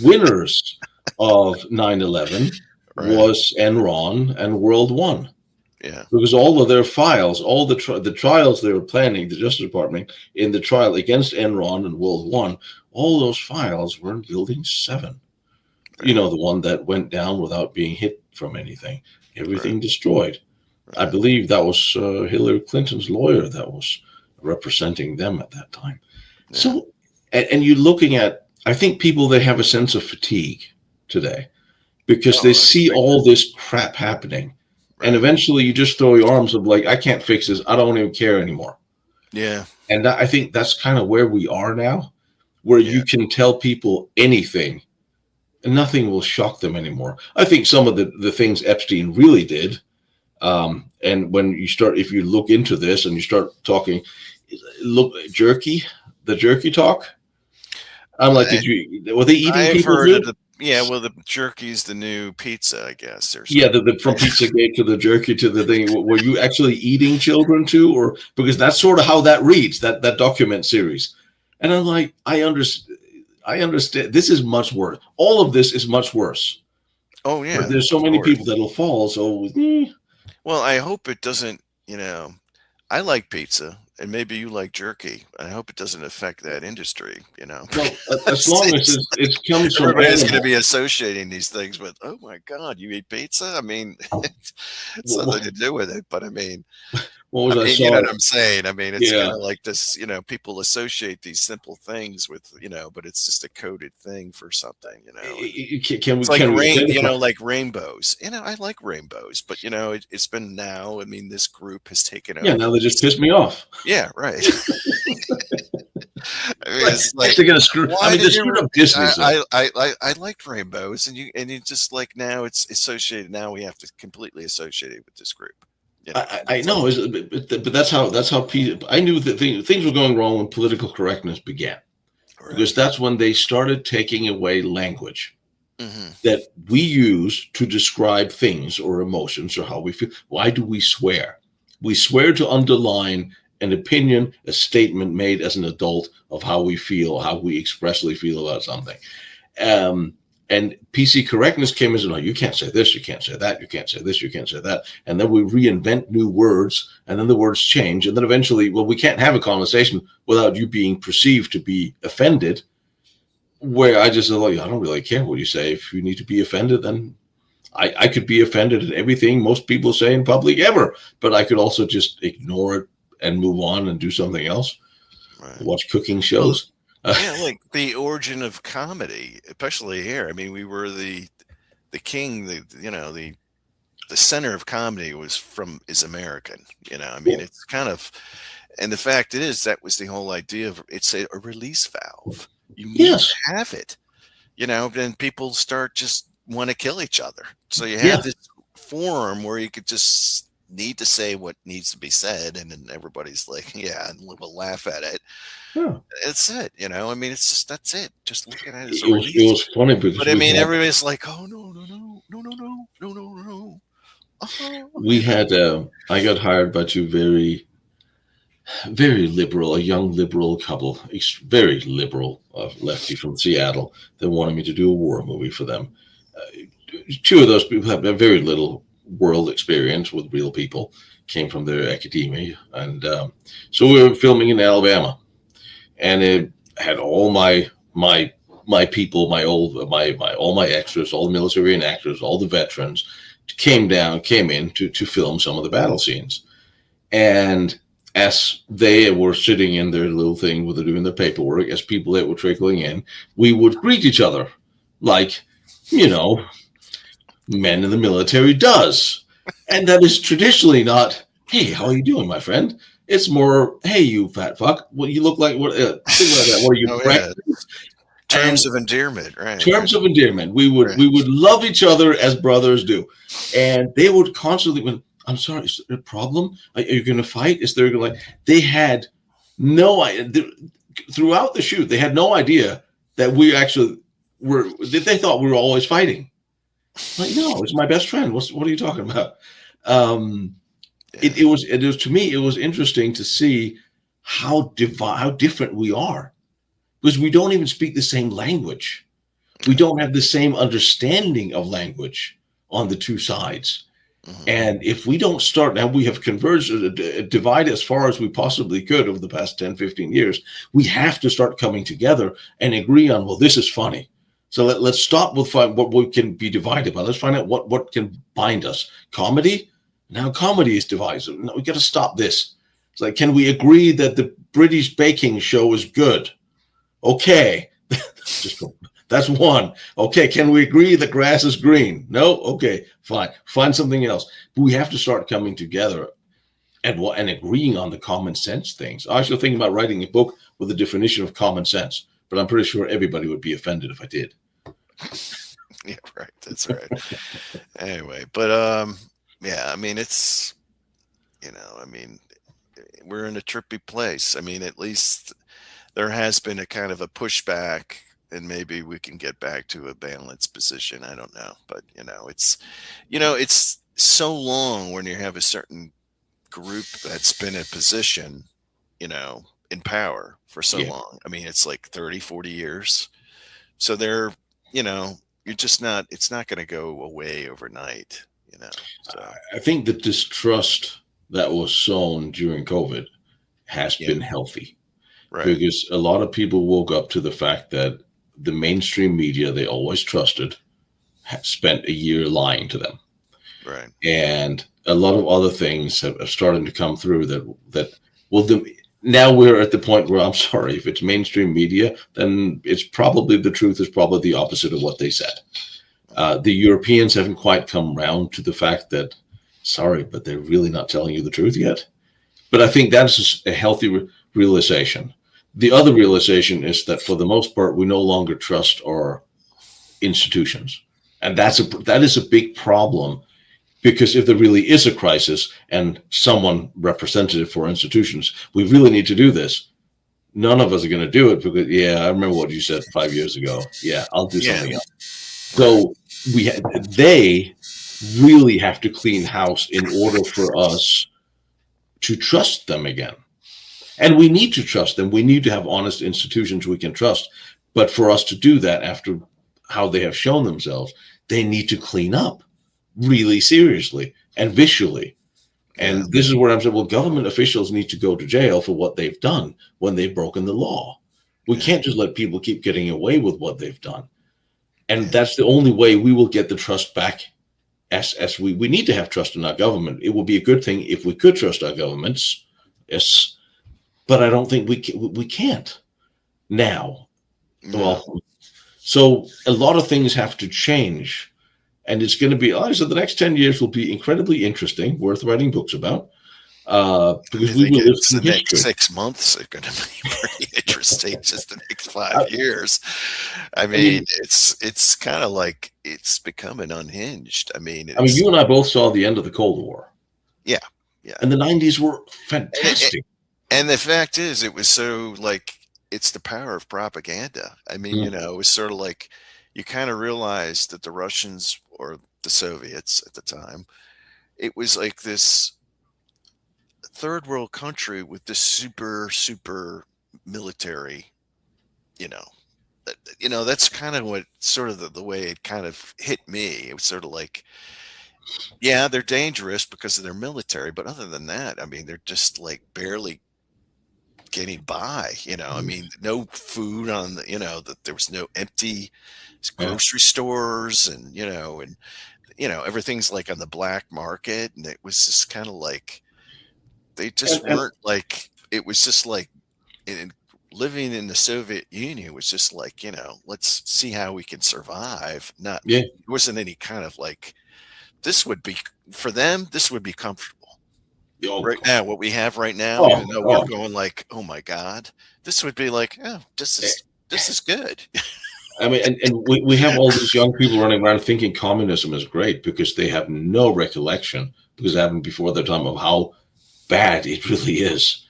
winners of 9/11 Right. was Enron and World One. Yeah. Because all of their files, all the trials they were planning, the Justice Department in the trial against Enron and World One, all those files were in Building 7. You Right. know, the one that went down without being hit from anything, Right. everything destroyed. I Right. believe that was Hillary Clinton's lawyer that was representing them at that time. Yeah. So, and you're looking at, I think people they have a sense of fatigue today because they Oh, I see think all this crap happening. And right. eventually you just throw your arms up like, I can't fix this. I don't even care anymore. Yeah, And I think that's kind of where we are now, where yeah. you can tell people anything and nothing will shock them anymore. I think some of the things Epstein really did, and when you start, if you look into this and you start talking, look, the jerky talk. I'm like, I were they eating I've people heard good? of the yeah, well, the jerky's the new pizza, I guess, or Yeah, something. from Pizzagate to the jerky to the thing. Were you actually eating children too, or because that's sort of how that reads that document series? And I'm like, I understand. I understand. This is much worse. All of this is much worse. Oh, But yeah, there's so of many people course. that'll fall. So, Well, I hope it doesn't, I like pizza, and maybe you like jerky. I hope it doesn't affect that industry, well, as because long as it comes from everybody's going to be animals. associating these things with, oh my God, you eat pizza? I mean, it's What, nothing what, to do with it, but I mean, what was I You know saw? what I'm saying? I mean, it's Yeah, kinda like this, people associate these simple things with, but it's just a coded thing for something, and can it's we like identify? like rainbows. I like rainbows, but, it's been now, I mean, this group has taken Yeah, over now they just this. pissed me off. Yeah, right. I mean, Like, it's next like, they're gonna screw. I why mean, they did you screwed re up Disney's though. I liked rainbows, and you just like, now it's associated, now we have to completely associate it with this group, I it's like, know, but that's how I knew that things were going wrong when political correctness began, because right. that's when they started taking away language Mhm. that we use to describe things or emotions or how we feel. Why do we swear? We swear to underline an opinion, a statement made as an adult of how we feel, how we expressly feel about something. Um, and PC correctness came as, no, you can't say this, you can't say that, you can't say this, you can't say that. And then we reinvent new words, and then the words change. And then eventually, well, we can't have a conversation without you being perceived to be offended. Where I just, like, I don't really care what you say. If you need to be offended, then I could be offended at everything most people say in public ever, but I could also just ignore it and move on and do something else. Right. Watch cooking Well, shows. yeah, like the origin of comedy, especially here. I mean, we were the king, the center of comedy is American. I mean, Well, it's kind of, and the fact is that was the whole idea of it's a release valve. You need yes, to have it. Then people start just want to kill each other. So you yeah, have this forum where you could just need to say what needs to be said, and then everybody's like, yeah, and we'll laugh at it. yeah. It's it. I mean, it's just that's it. Just looking at it as a It release. was funny because But I mean, everybody's like, oh no, no, no, no, no, no, no, no, no. Oh, we had I got hired by two very liberal, a young liberal couple, very liberal, lefty from Seattle, that wanted me to do a war movie for them. Two of those people have very little world experience with real people, came from their academia, and so we were filming in Alabama, and it had all my people, my all my extras, all the military and actors, all the veterans came in to film some of the battle scenes. And as they were sitting in their little thing where they're doing their paperwork, as people that were trickling in, we would greet each other like, you know, men in the military does. And that is traditionally not, hey, how are you doing, my friend? It's more, hey, you fat fuck. What you look like? What things like that? What are you oh yeah, pregnant? terms And of endearment, right? Right. terms of endearment, Right. we would love each other as brothers do, and they would constantly. When I'm sorry, is there a problem? Are you going to fight? Is there like they had no idea throughout the shoot? They had no idea that we actually were. They thought we were always fighting. Like, no, it's my best friend. What are you talking about? Um, Yeah. it was to me. It was interesting to see how different we are, because we don't even speak the same language. We Yeah. don't have the same understanding of language on the two sides. Mhm. And if we don't start now, we have converged, divided as far as we possibly could over the past 10, 15 years. We have to start coming together and agree on, well, this is funny. So let's stop with what we can be divided by. Let's find out what can bind us. Comedy? Now comedy is divisive. No, we got to stop this. It's like, can we agree that the British baking show is good? Okay. Just That's one. Okay, can we agree the grass is green? No? Okay, fine. Find something else. But we have to start coming together and agreeing on the common sense things. I was actually thinking about writing a book with a definition of common sense, but I'm pretty sure everybody would be offended if I did. Yeah, right. That's right. Anyway, but yeah, I mean, it's I mean, we're in a trippy place. I mean, at least there has been a kind of a pushback, and maybe we can get back to a balanced position. I don't know, but it's so long when you have a certain group that's been in position, in power for so Yeah. long. I mean, it's like 30, 40 years. So they're, you know, you're just not, it's not going to go away overnight. So, I think the distrust that was sown during COVID has yeah, been healthy right, because a lot of people woke up to the fact that the mainstream media they always trusted had spent a year lying to them. right. And a lot of other things have started to come through that well now we're at the point where I'm sorry if it's mainstream media then it's probably the truth is probably the opposite of what they said. The Europeans haven't quite come round to the fact that sorry but they're really not telling you the truth yet, but I think that's a healthy realization. The other realization is that for the most part we no longer trust our institutions, and that is a big problem because if there really is a crisis and someone representative for institutions, we really need to do this. None of us are going to do it because, yeah, I remember what you said 5 years ago. Yeah, I'll do Yeah, something else. right. So they really have to clean house in order for us to trust them again. And we need to trust them. We need to have honest institutions we can trust. But for us to do that after how they have shown themselves, they need to clean up really seriously and visually. Yeah, And this is where I'm saying, well, government officials need to go to jail for what they've done when they've broken the law. We yeah, can't just let people keep getting away with what they've done. And yeah, that's the only way we will get the trust back as we need to have trust in our government. It would be a good thing if we could trust our governments. Yes. But I don't think we can't now. no. Well, so a lot of things have to change. And it's going to be, like I said, the next 10 years will be incredibly interesting, worth writing books about, because I we think will live it's through the next history. 6 months are going to be pretty interesting. Just the next I, 5 years. I I mean, mean, it's kind of like it's becoming unhinged. I mean, you and I both saw the end of the Cold War, yeah, yeah. and the 90s were And it, fantastic. and the fact is, it was so like it's the power of propaganda. I mean, Mm, it was sort of like you kind of realized that the Russians or the Soviets at the time, it was like this third world country with this super, super military, you know. That's kind of what sort of the way it kind of hit me. It was sort of like, yeah, they're dangerous because of their military, but other than that, I mean, they're just like barely getting by. I mm, mean, no food on that there was no empty yeah. grocery stores, and everything's like on the black market, and it was just kind of like they just And weren't like it was just like in living in the Soviet Union was just like, let's see how we can survive. Not yeah. There wasn't any kind of like this would be for them, this would be comfortable. Oh, Right now, what we have right now, even oh, though we're oh. going like, oh my God, this would be like, oh, this is good. I mean, and we have all these young people running around thinking communism is great because they have no recollection, because it happened before their time, of how bad it really is.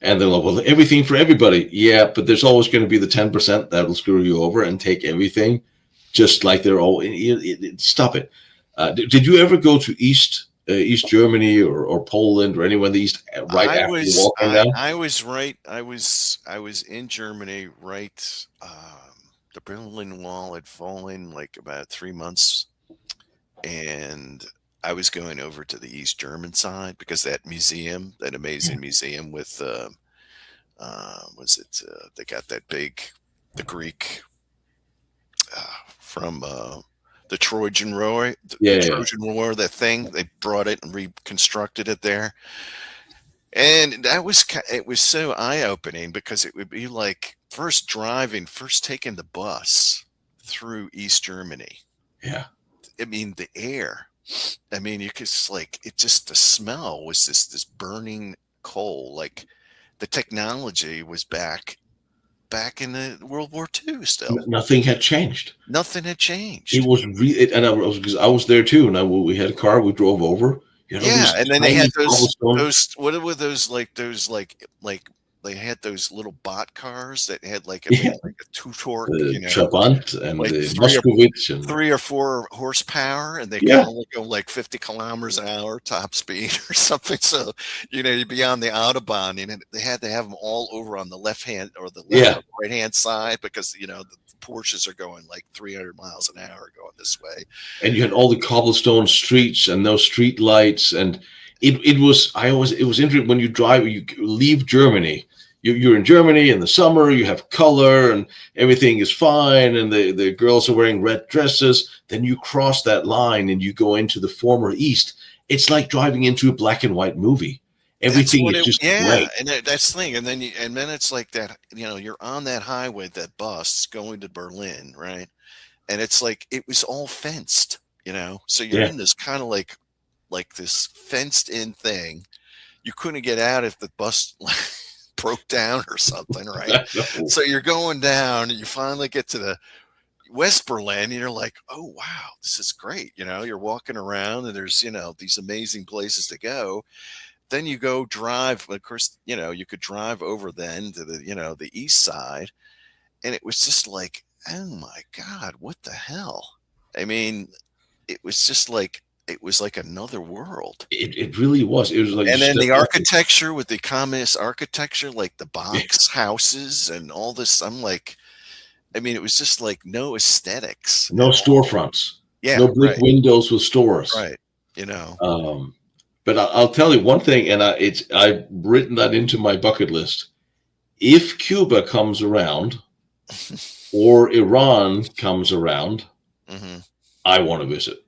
And they're like, well, everything for everybody. Yeah, but there's always going to be the 10% that'll screw you over and take everything, just like they're all. Stop it. Did you ever go to East Germany or Poland or anywhere in the East right I after the was wall came I down? I was right. I was in Germany, right. The Berlin Wall had fallen like about 3 months, and I was going over to the East German side because that museum, that Yeah. amazing museum with was it they got that big the Greek from the Trojan War, the Yeah, yeah. Trojan War, that thing they brought it and reconstructed it there. And it was so eye-opening because it would be like first taking the bus through East Germany. Yeah. I mean, the air. I mean, you could like it. Just the smell was this burning coal. Like the technology was back in the World War II. Still, Nothing had changed. nothing had It changed. was really, and because I was there too, and we had a car, we drove over. You had all Yeah, these and then they had tiny cobblestone. those what were those like they had those little bot cars that had like I Yeah, mean like a two torque, the Trabant and like the Moskowitz, and 3 or 4 horsepower, and they can yeah, only go like 50 kilometers an hour top speed or something. So, you'd be on the Autobahn, and they had to have them all over on the left hand or the left yeah, or right hand side because, the Porsches are going like 300 miles an hour going this way. and you had all the cobblestone streets and those street lights, and it was it was interesting when you drive, you leave Germany. You're in Germany in the summer, you have color and everything is fine, and the girls are wearing red dresses. Then you cross that line and you go into the former East. It's like driving into a black and white movie. That's Everything what is it, just yeah, great. and that's the thing, and then it's like that, you're on that highway, that bus going to Berlin, right? And it's like it was all fenced, so you're Yeah. in this kind of like this fenced in thing. You couldn't get out if the bus broke down or something, right? I know. So you're going down, and you finally get to the West Berlin, and you're like, oh wow, this is great. You're walking around, and there's these amazing places to go. Then you go drive. Of course, you could drive over then to the east side, and it was just like, oh my god, what the hell? I mean, it was like another world. It really was. It was like you And then the stepped off. architecture with the communist architecture, like the box houses and all this. I'm like, I mean, it was just like no aesthetics No at all. storefronts, Yeah, no big right, windows with stores. right. You know, Um, but I'll tell you one thing, and I've written that into my bucket list. If Cuba comes around or Iran comes around, hmm I want to visit,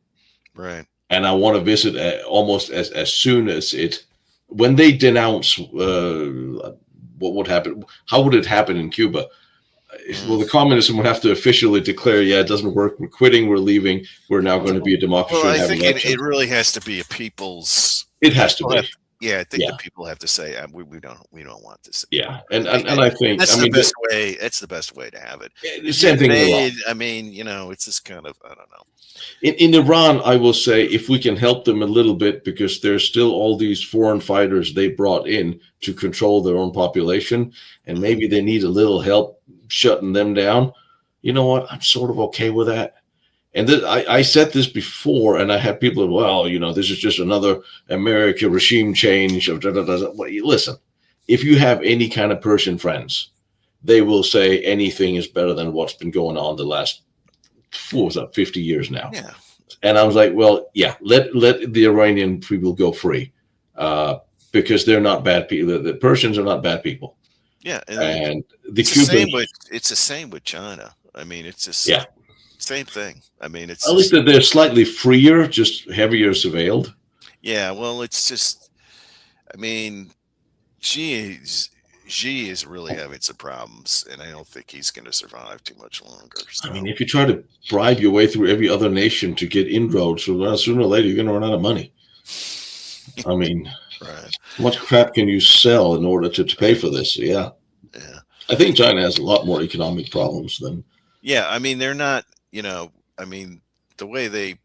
right. and I want to visit almost as soon as it. When they denounce what would happen, how would it happen in Cuba? Well, Mm. the communism would have to officially declare, yeah, it doesn't work. We're quitting. We're leaving. We're now going to be a Well, democracy and I have think it elections. really has to be a people's. It has to People have, be. yeah, I think the Yeah. people have to say we don't want this Yeah. anymore. And I think, That's I the mean, best way. That's the best way to have it. the If you same thing in Iran. invade, I mean, it's just kind of I don't know. In Iran, I will say if we can help them a little bit, because there's still all these foreign fighters they brought in to control their own population, and Mhm. maybe they need a little help shutting them down. You know what? I'm sort of okay with that. And I said this before, and I had people, well, this is just another America regime change of da, da, da, da. Well, listen, if you have any kind of Persian friends, they will say anything is better than what's been going on the last, what was that, 50 years now. Yeah, And I was like, well, yeah, let the Iranian people go free, because they're not bad people. The Persians are not bad people, yeah, and and the Cubans, it's the same with China. I mean, it's yeah, just same thing. I mean, it's at least just that they're slightly freer, just heavier surveilled. yeah. Well, it's just. I mean, Xi is really having some problems, and I don't think he's going to survive too much longer. I mean, So if you try to bribe your way through every other nation to get inroads, well, sooner or later you're going to run out of money. I mean, right, how much crap can you sell in order to pay right, for this? Yeah, yeah. I think China has a lot more economic problems than. Yeah, I mean, they're not, I mean, the way they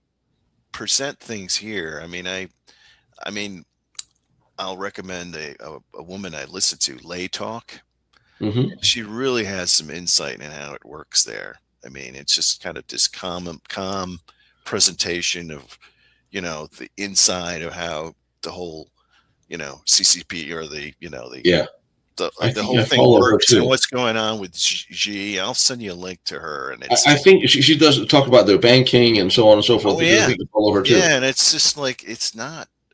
present things here, I mean, I'll recommend a woman I listen to, Lay Talk. Hmm. She really has some insight in how it works there. I mean, it's just kind of this calm presentation of, the inside of how the whole, CCP or Yeah, the I the think whole I thing follow her works and too. what's going on with G. I'll send you a link to her, and I think she does talk about their banking and so on and so forth, oh because I yeah, think I follow her too. yeah, and it's just like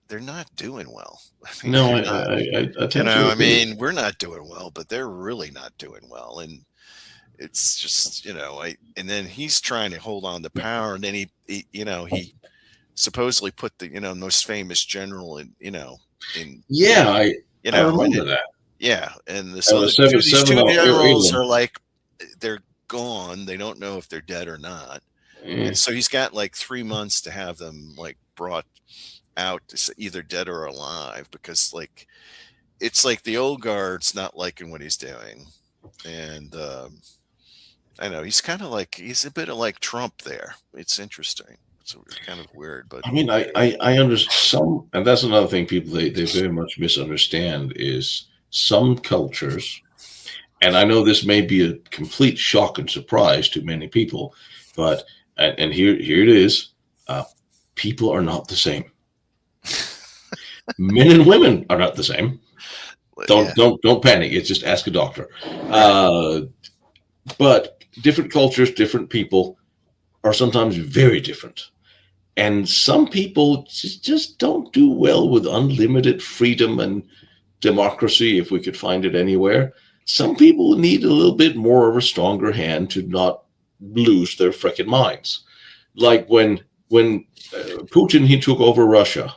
they're not doing well. I mean, No, they're not. I tend to I agree. mean, we're not doing well, but they're really not doing well, and it's just and then he's trying to hold on to power, and then he supposedly put the most famous general in Yeah, I and remember that. yeah, and And the these two seven generals England. are like they're gone. They don't know if they're dead or not. And Eh, so he's got like 3 months to have them like brought out either dead or alive, because like it's like the old guard's not liking what he's doing. And I know he's kind of like, he's a bit of like Trump there. It's interesting. It's kind of weird, but I mean, I understand some, and that's another thing people they very much misunderstand is some cultures, and I know this may be a complete shock and surprise to many people, but and here it is, uh, people are not the same. Men and women are not the same. yeah, Don't panic. It's just ask a doctor. right. Uh, but different cultures, different people are sometimes very different. And some people just don't do well with unlimited freedom and democracy, if we could find it anywhere. Some people need a little bit more of a stronger hand to not lose their freaking minds. Like when Putin he took over Russia,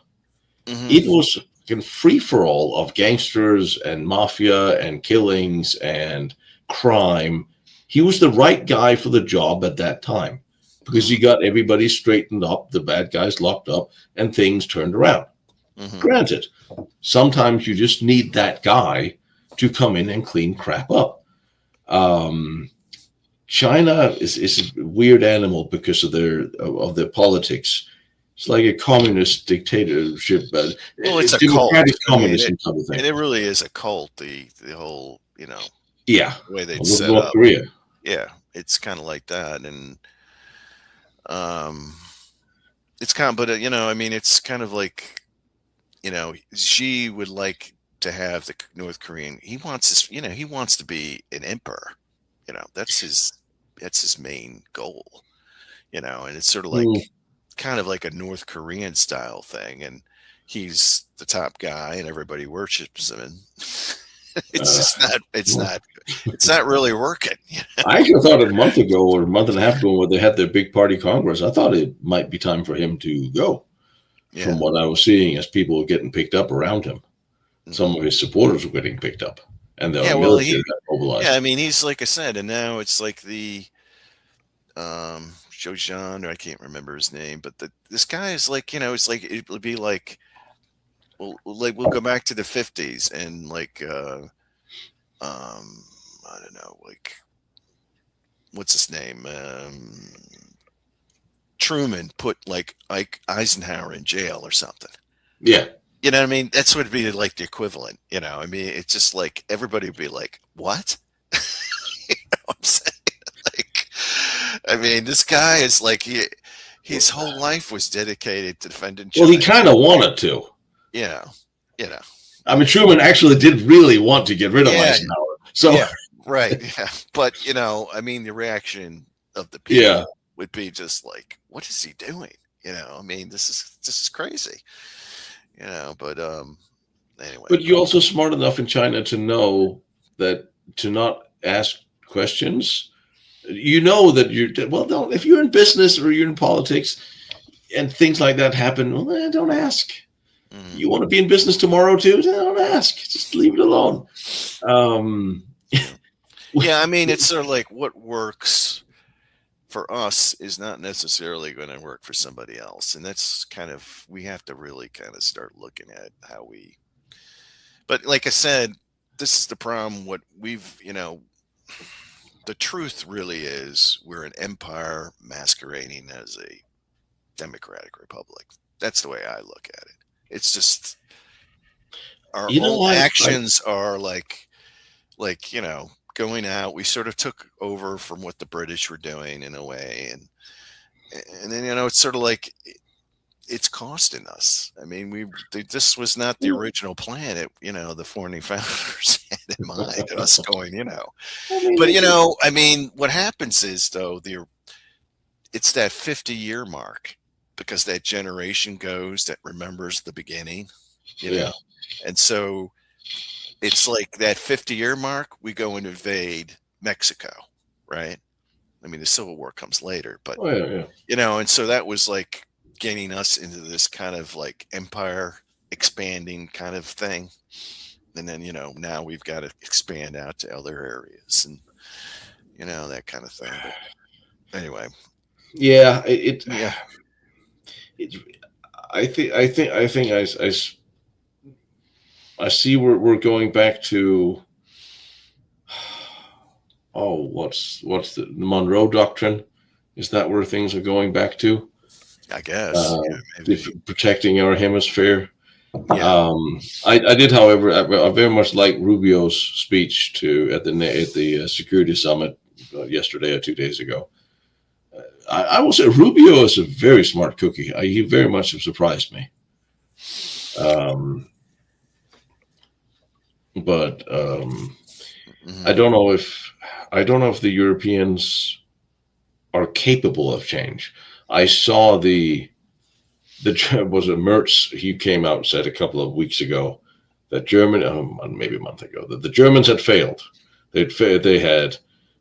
Hmm. it was a free for all of gangsters and mafia and killings and crime. He was the right guy for the job at that time because he Hmm. got everybody straightened up, the bad guys locked up, and things turned around. Hmm. Granted, sometimes you just need that guy to come in and clean crap up. Um, China is a weird animal because of their politics. It's like a communist dictatorship, Well, it's a cult. democratic I mean, it communism type of thing. and it really is a cult. The whole, Yeah, way they'd with set North up. Korea. Yeah, it's kind of like that. And um, it's kind of, but I mean, it's kind of like, Xi would like to have the North Korean. He wants this, he wants to be an emperor. That's his main goal. And it's sort of Mm, like kind of like a North Korean style thing. And he's the top guy, and everybody worships him. And it's uh, just not. It's not really working. I actually thought a month ago or a month and a half ago when they had their big party congress, I thought it might be time for him to go. Yeah. From what I was seeing, as people were getting picked up around him, some Hmm. of his supporters were getting picked up, and the Yeah. Well, military got yeah. I mobilized. mean, he's like I said, and now it's like the Jojan, or I can't remember his name, but this guy is like, it's like it would be like, well, like we'll go back to the 50s, and like I don't know, like what's his name? Truman put like Ike Eisenhower in jail or something. Yeah. You know what I mean? That's what it'd be like the equivalent. I mean, it's just like everybody would be like, "What?" I'm saying, like, I mean, this guy is like his whole life was dedicated to defending Well, he China. kind of wanted to. You know, you know, I mean, Truman actually did really want to get rid of yeah, Eisenhower. So, yeah, right, yeah. But I mean, the reaction of the yeah. people would be just like, "What is he doing?" I mean, this is crazy. But anyway, But you're also smart enough in China to know that to not ask questions. You know that well, don't, if you're in business or you're in politics and things like that happen, well, don't ask. mhm. You want to be in business tomorrow too? Don't ask. Just leave it alone. Um, Yeah. Yeah, I mean, it's sort of like what works for us is not necessarily going to work for somebody else. And that's kind of, we have to really kind of start looking at how but like I said, this is the problem. What the truth really is we're an empire masquerading as a democratic republic. That's the way I look at it. It's just our you know, own actions are going out. We sort of took over from what the British were doing in a way, and then it's sort of like it's costing us. I mean, this was not the original plan. The founding founders had in mind us going. I mean, But I mean, what happens is though it's that 50-year mark, because that generation goes that remembers the beginning, you yeah. know, and so it's like that 50-year mark, we go and invade Mexico, right? I mean, the Civil War comes later, but Oh, yeah, yeah. and so that was like getting us into this kind of like empire expanding kind of thing. And then, now we've got to expand out to other areas. And, that kind of thing. But anyway, Yeah, yeah, it I see we're going back to, oh, what's the Monroe Doctrine? Is that where things are going back to? I guess, yeah, maybe, Protecting our hemisphere. yeah. I did, however, I very much like Rubio's speech to at the security summit yesterday or 2 days ago. I will say Rubio is a very smart cookie. He very much have surprised me. Um, but Hmm. I don't know if the Europeans are capable of change. I saw the was it Mertz? He came out and said a couple of weeks ago that Germany, maybe a month ago, that the Germans had failed. They had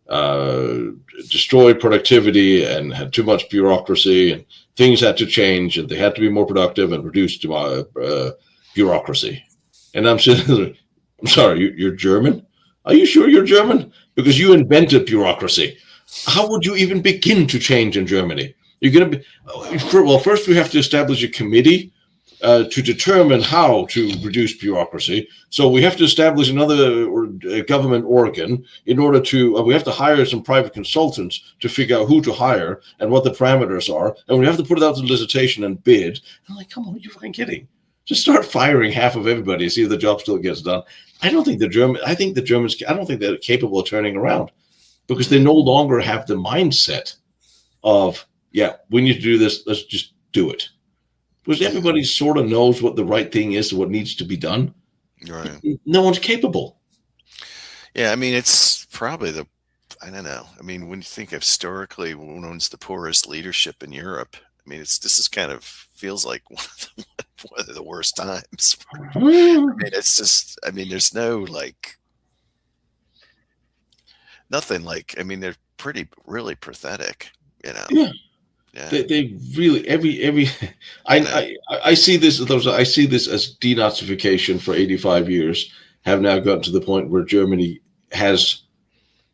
uh, destroyed productivity and had too much bureaucracy, and things had to change, and they had to be more productive and reduce bureaucracy. And I'm saying, I'm sorry, you're German? Are you sure you're German? Because you invented bureaucracy. How would you even begin to change in Germany? You're going to be, well, first we have to establish a committee to determine how to reduce bureaucracy. So we have to establish another government organ in order to, we have to hire some private consultants to figure out who to hire and what the parameters are. And we have to put it out to solicitation and bid. I'm like, come on, you're fucking kidding. Just start firing half of everybody and see if the job still gets done. I don't think the Germans, I don't think they're capable of turning around because they no longer have the mindset of, yeah, we need to do this. Let's just do it. Because everybody sort of knows what the right thing is and what needs to be done. Right. No one's capable. Yeah, I mean, it's probably I don't know. I mean, when you think of historically, when owns the poorest leadership in Europe, I mean, this is kind of feels like one of the worst times. I mean, it's just, I mean, there's no like, nothing like, I mean, they're really pathetic, you know? Yeah, Yeah. they really every. I see this as denazification for 85 years. Have now gotten to the point where Germany has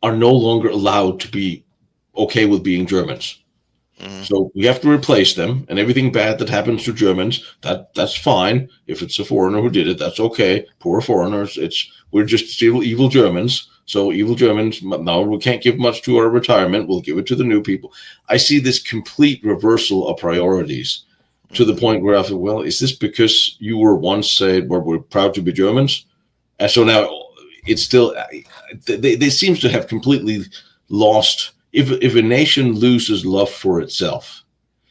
are no longer allowed to be okay with being Germans. Hmm. So we have to replace them, and everything bad that happens to Germans, that's fine. If it's a foreigner who did it, that's okay. Poor foreigners. We're just still evil Germans. So evil Germans. Now we can't give much to our retirement. We'll give it to the new people. I see this complete reversal of priorities to the Hmm. point where I feel, well, is this because you were once said, well, we're proud to be Germans, and so now it's still. They seems to have completely lost. If a nation loses love for itself,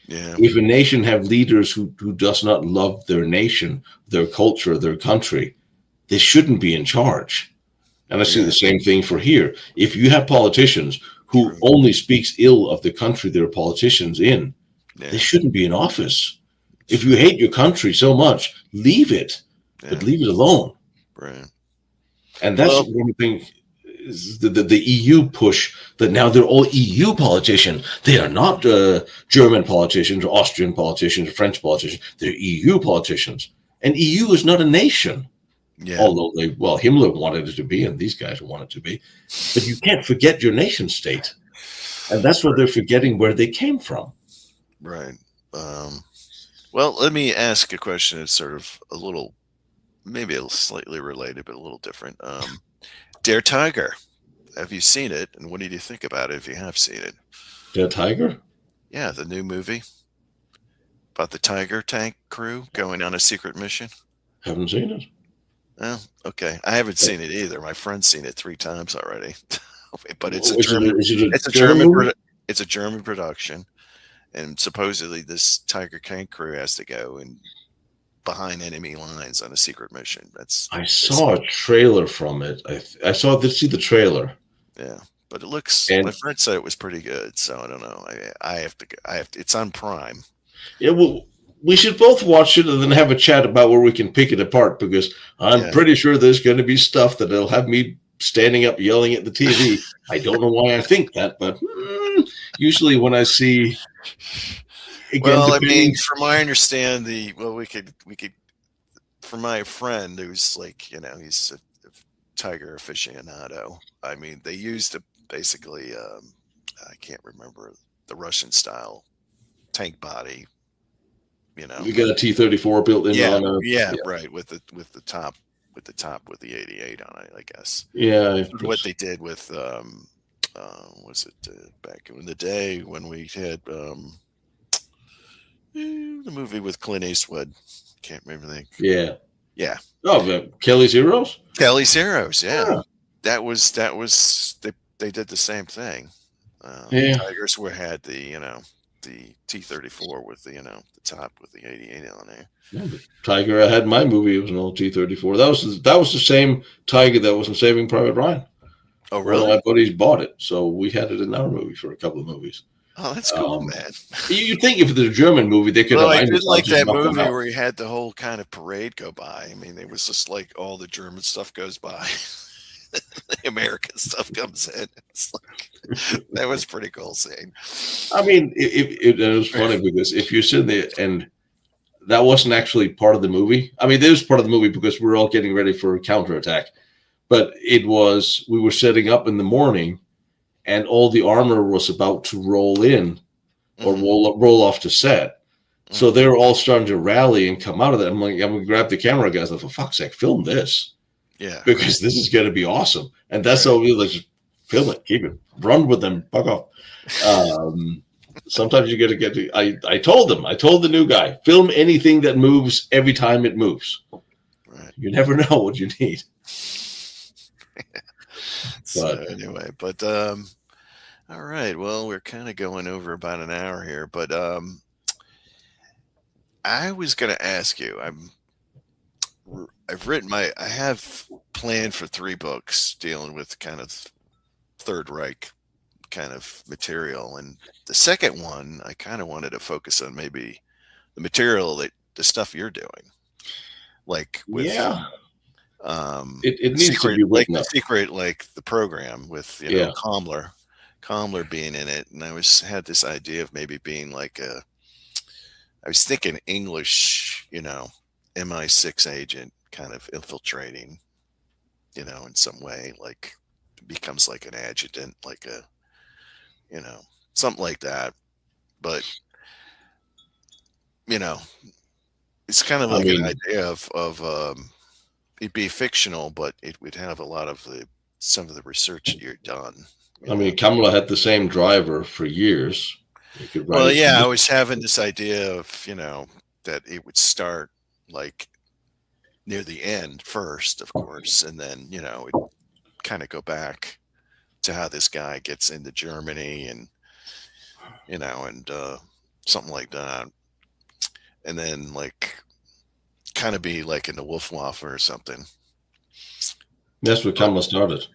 Yeah. if a nation have leaders who does not love their nation, their culture, their country, they shouldn't be in charge. And I see Yeah. the same thing for here. If you have politicians who True. only speaks ill of the country they're politicians in, they Yeah. shouldn't be in office. If you hate your country so much, leave it, but Yeah. leave it alone. Right. And that's Well, one thing is the EU push that now they're all EU politicians. They are not German politicians or Austrian politicians or French politicians. They're EU politicians. And EU is not a nation, yeah. although Himmler wanted it to be, and these guys want it to be. But you can't forget your nation state. And that's what they're forgetting where they came from. Right. Um, well, let me ask a question that's sort of a little, maybe a slightly related, but a little different. Dare Tiger. Have you seen it? And what did you think about it if you have seen it? The tiger? Yeah, the new movie about the Tiger tank crew going on a secret mission. Haven't seen it. Oh, okay. I haven't seen it either. My friend's seen it 3 times already. But Is it a it's a German movie? it's a German production, and supposedly this Tiger tank crew has to go and behind enemy lines on a secret mission. That's I it's saw a trailer from it. I saw to see the trailer. yeah. But it looks. My And friend said it was pretty good, so I don't know. I have to. I have to. It's on Prime. yeah, well, we should both watch it and then have a chat about where we can pick it apart because I'm Yeah. pretty sure there's going to be stuff that'll have me standing up yelling at the TV. I don't know why I think that, but usually when I see, again, Well, I mean, depending, from my understanding, well, we could for my friend who's like, he's a tiger aficionado. I mean, they used basically, I can't remember the Russian style tank body, you know. We got a T-34 built in Yeah, on a. yeah, Yeah, right, with the 88 on it, I guess. yeah. Sort of what they did with was it back in the day when we had the movie with Clint Eastwood. Can't remember the. Yeah. Yeah, Oh, Kelly's Heroes. Kelly's Heroes. Yeah, Yeah. that was they did the same thing. Yeah. Tigers were had the the T-34 with the the top with the 88 on there. No, the Tiger I had in my movie, it was an old T-34. That was the same Tiger that was in Saving Private Ryan. Oh, One of really? my buddies bought it, so we had it in our movie for a couple of movies. Oh, that's cool, Um, man. you'd think if it's a German movie, they could Well, have I either did like just that knock them movie out. where you had the whole kind of parade go by. I mean, it was just like all the German stuff goes by. The American stuff comes in. It's like, that was pretty cool scene. I mean, it was funny because if you're sitting there and that wasn't actually part of the movie. I mean, it was part of the movie because we were all getting ready for a counterattack. But it was, we were setting up in the morning and all the armor was about to roll in or Hmm. roll off to set. So Hmm. they were all starting to rally and come out of that. I'm like, I'm going to grab the camera guys. Like, for fuck's sake, film this Yeah, because this is going to be awesome. And that's right. how we like, just film it, keep it, run with them, fuck off. Um, Sometimes you got to get. I told the new guy, film anything that moves every time it moves. Right. You never know what you need. So But anyway, but all right. Well, we're kind of going over about an hour here, but I was going to ask you. I have planned for 3 books dealing with kind of Third Reich kind of material, and the second one I kind of wanted to focus on maybe the material that the stuff you're doing, like with yeah, it the needs to secret, be like written the up. secret, like the program with Yeah, Commler being in it, and I was had this idea of maybe being like a. I was thinking English, MI6 agent kind of infiltrating, in some way, like becomes like an adjutant, like a, you know, something like that. But, you know, it's kind of I like an mean, idea of it'd be fictional, but it would have a lot of some of the research that you're done, you know. Kamala had the same driver for years. You could write Well, it from yeah, I this was having perspective. this idea of, that it would start like near the end first, of course, and then, it kind of go back to how this guy gets into Germany and, and something like that. And then like kind of be like in the Wolfwaffe or something. That's where But Kamala started.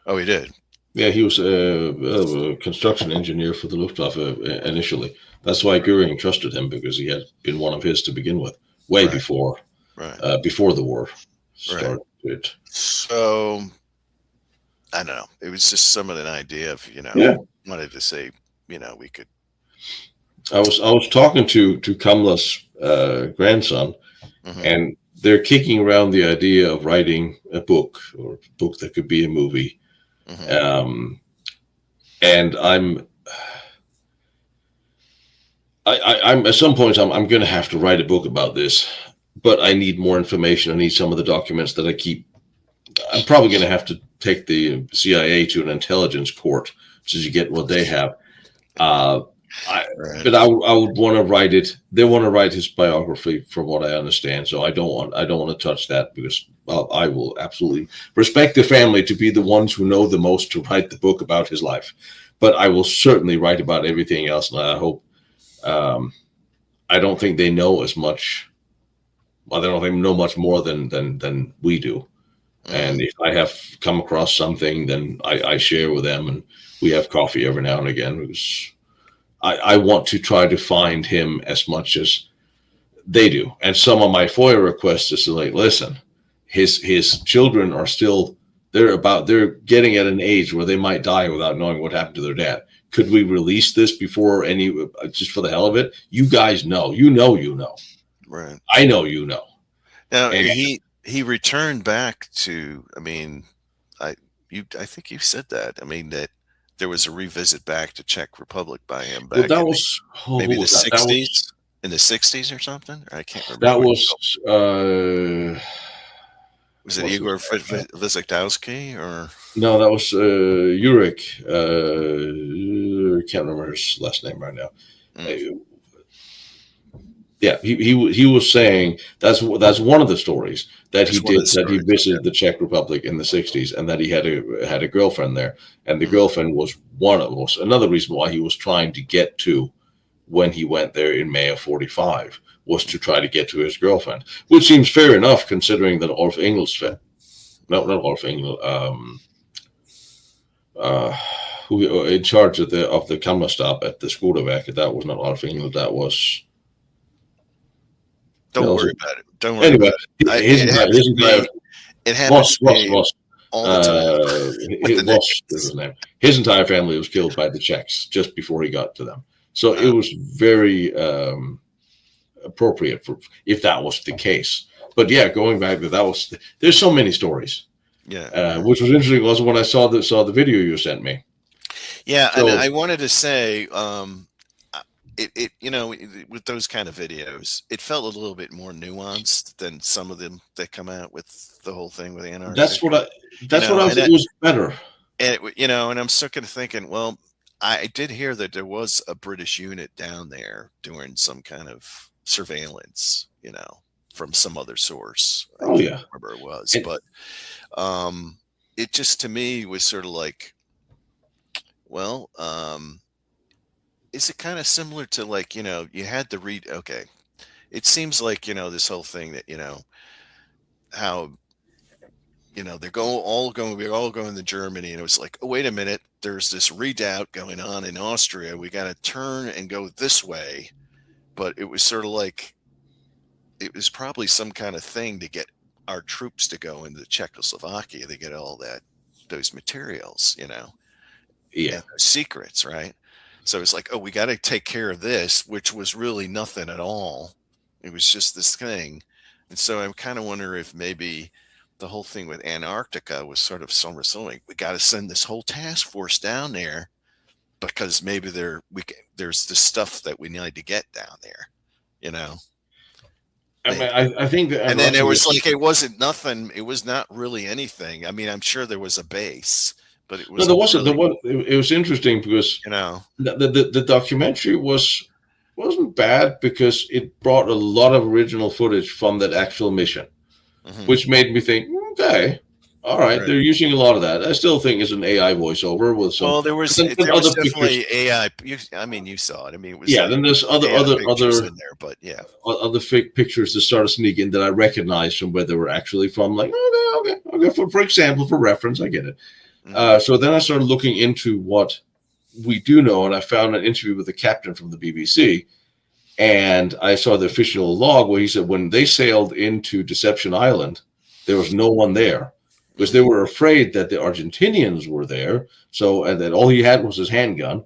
oh, he did. Yeah, he was a construction engineer for the Luftwaffe initially. That's why Goering trusted him because he had been one of his to begin with, way Right, right, before the war right. started. So I don't know. It was just some of an idea of, Yeah, wanted to say, we could. I was talking to Kamla's grandson, Hmm. and they're kicking around the idea of writing a book or a book that could be a movie. Hmm. Um, and I'm at some point I'm going to have to write a book about this, but I need more information. I need some of the documents that I keep. I'm probably going to have to take the CIA to an intelligence court so you get what they have. Uh, I, Right. but I would want to write it. They want to write his biography, from what I understand. So I don't want to touch that because I will absolutely respect the family to be the ones who know the most to write the book about his life. But I will certainly write about everything else, and I hope. Um, I don't think they know as much. Well, they don't think know much more than we do. Hmm. And if I have come across something, then I share with them, and we have coffee every now and again. Because I want to try to find him as much as they do. And some of my FOIA requests is like, listen, his children are still they're getting at an age where they might die without knowing what happened to their dad. Could we release this before any just for the hell of it? You guys know, you know. Right. I know you know. Now And he returned back to. I mean, I I think you said that. I mean that there was a revisit back to Czech Republic by him Well, back that in was, oh, who maybe the was that? That was 60s, in the 60s or something. I can't that remember. was Was it what's his Igor name? Vizictowski or No, that was Urich. Can't remember his last name right now. mm, Uh, yeah, he was saying that's one of the stories that he that's one of did, the that he stories. visited the Czech Republic in the 60s, and that he had a girlfriend there, and the Okay. Mm, girlfriend was another reason why he was trying to get to, when he went there in May of 45, was to try to get to his girlfriend, which seems fair enough considering that Orf Ingels, no, not Orf Engel, uh, who in charge of the camera stop at the Skodawerk. That was not Orf Engel. That was, don't else worry it? about it. Don't worry Anyway, about it. his entire Happens his to entire me. It happens Voss to Voss me Voss all the time with the Voss is his names. name. His entire family was killed by the Czechs just before he got to them. So it Uh, was very appropriate for, if that was the case. But yeah, going back to that was, there's so many stories. yeah. Which was interesting was when I saw the video you sent me. Yeah, and So I wanted to say, with those kind of videos, it felt a little bit more nuanced than some of them that come out with the whole thing with that's what Antarctica. I that's what I was. And It was better. and I'm sort of thinking, well, I did hear that there was a British unit down there doing some kind of surveillance, from some other source. I Oh can't yeah, remember what it was, and but it just to me was sort of like, well, is it kind of similar to like, you had to read, okay, it seems like, this whole thing that, how, we're all going to Germany. And it was like, oh, wait a minute, there's this redoubt going on in Austria. We got to turn and go this way. But it was sort of like, it was probably some kind of thing to get our troops to go into Czechoslovakia to get all those materials, yeah. and those secrets, right? So it's like, oh, we got to take care of this, which was really nothing at all. It was just this thing. And so I'm kind of wondering if maybe the whole thing with Antarctica was sort of something. We got to send this whole task force down there because maybe there's the stuff that we need to get down there, you know, I mean, maybe. I think that And then it Antarctica was is, like it wasn't nothing. It was not really anything. I mean, I'm sure there was a base, but it no, there wasn't wasn't. There really, was. It was interesting because you know. the documentary wasn't bad because it brought a lot of original footage from that actual mission, Mhm. which made me think, okay, all right, Right. they're using a lot of that. I still think it's an AI voiceover with some, Well, but then there was other pictures. definitely AI. I mean, you saw it. I mean, it was Yeah, like then there's AI pictures in there, but yeah. other fake pictures that started sneaking that I recognized from where they were actually from. Like, okay. For example, for reference, I get it. Hmm. So then I started looking into what we do know, and I found an interview with the captain from the BBC, and I saw the official log where he said when they sailed into Deception Island, there was no one there because they Hmm. were afraid that the Argentinians were there. So, and that all he had was his handgun,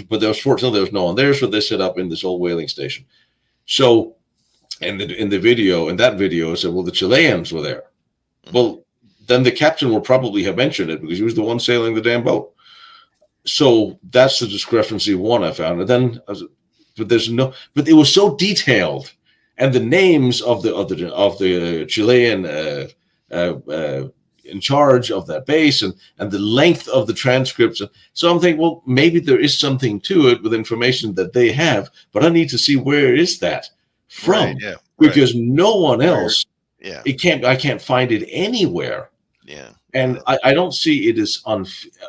but there was fortunately there was no one there, so they set up in this old whaling station. So, and in that video, it said, well, the Chileans were there. Hmm. Well, then the captain will probably have mentioned it because he was the one sailing the damn boat. So that's the discrepancy one I found. And then, but it was so detailed, and the names of the Chilean in charge of that base, and the length of the transcripts. So I'm thinking, well, maybe there is something to it with information that they have, but I need to see where is that Right. from Yeah. Right. because no one Where? else. Yeah. I can't find it anywhere, Yeah. and I don't see it as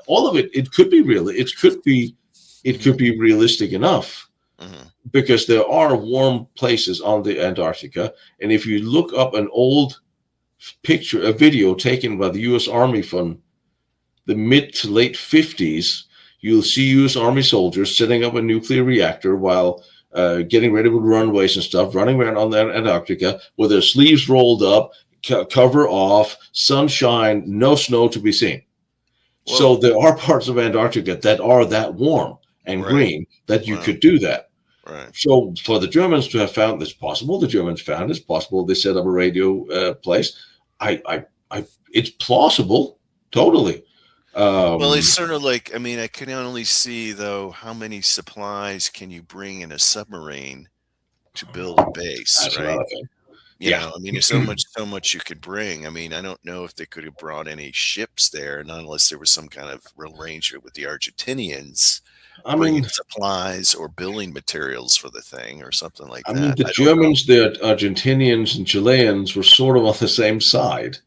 all of it. It could be real. It Hmm. could be realistic enough Hmm. because there are warm places on the Antarctica, and if you look up an old picture, a video taken by the U.S. Army from the mid to late 50s, you'll see U.S. Army soldiers setting up a nuclear reactor while getting ready with runways and stuff, running around on the Antarctica with their sleeves rolled up, cover off, sunshine, no snow to be seen. Well, So there are parts of Antarctica that are that warm and right. green that you Wow. could do that. Right. So for the Germans to have found this possible, the Germans found it's possible. They set up a radio place. I, it's plausible. totally. Well, it's Um, sort of like, I mean, I can only see though how many supplies can you bring in a submarine to build a base, that's right? another thing. You Yeah. know, I mean, there's so much you could bring. I mean, I don't know if they could have brought any ships there, not unless there was some kind of arrangement with the Argentinians I bringing mean, supplies or building materials for the thing or something like I mean, that. the I don't know. Germans, the Argentinians, and Chileans were sort of on the same side.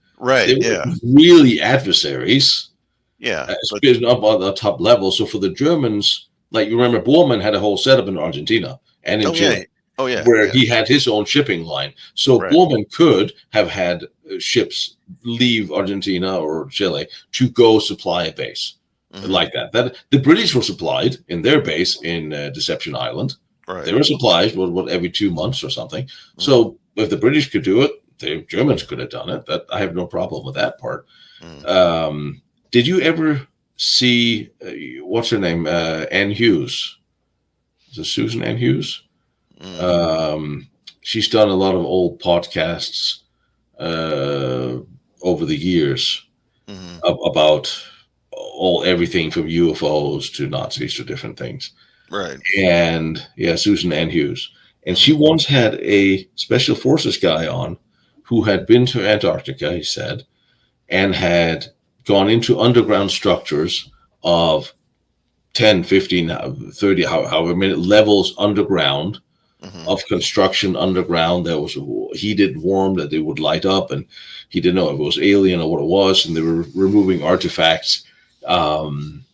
They Right? Yeah, weren't really adversaries, yeah, but especially up on the top level. So for the Germans, like you remember, Bormann had a whole setup in Argentina and in oh yeah, Chile, oh yeah, where yeah, he had his own shipping line. So right. Bormann could have had ships leave Argentina or Chile to go supply a base Hmm. like that. That the British were supplied in their base in Deception Island. They Right. were supplied what every 2 months or something. Mm, So if the British could do it, the Germans could have done it. That I have no problem with that part. mm, Um, did you ever see what's her name? Ann Hughes. Is it Susan Ann Hughes? mm, Um, she's done a lot of old podcasts uh, over the years mhm. about everything from UFOs to Nazis to different things. Right. And yeah, Susan Ann Hughes. And she Mhm, once had a special forces guy on who had been to Antarctica, he said, and had gone into underground structures of 10, 15, 30, however many levels underground mhm. of construction underground that was heated, warm, that they would light up. And he didn't know if it was alien or what it was. And they were removing artifacts. Um,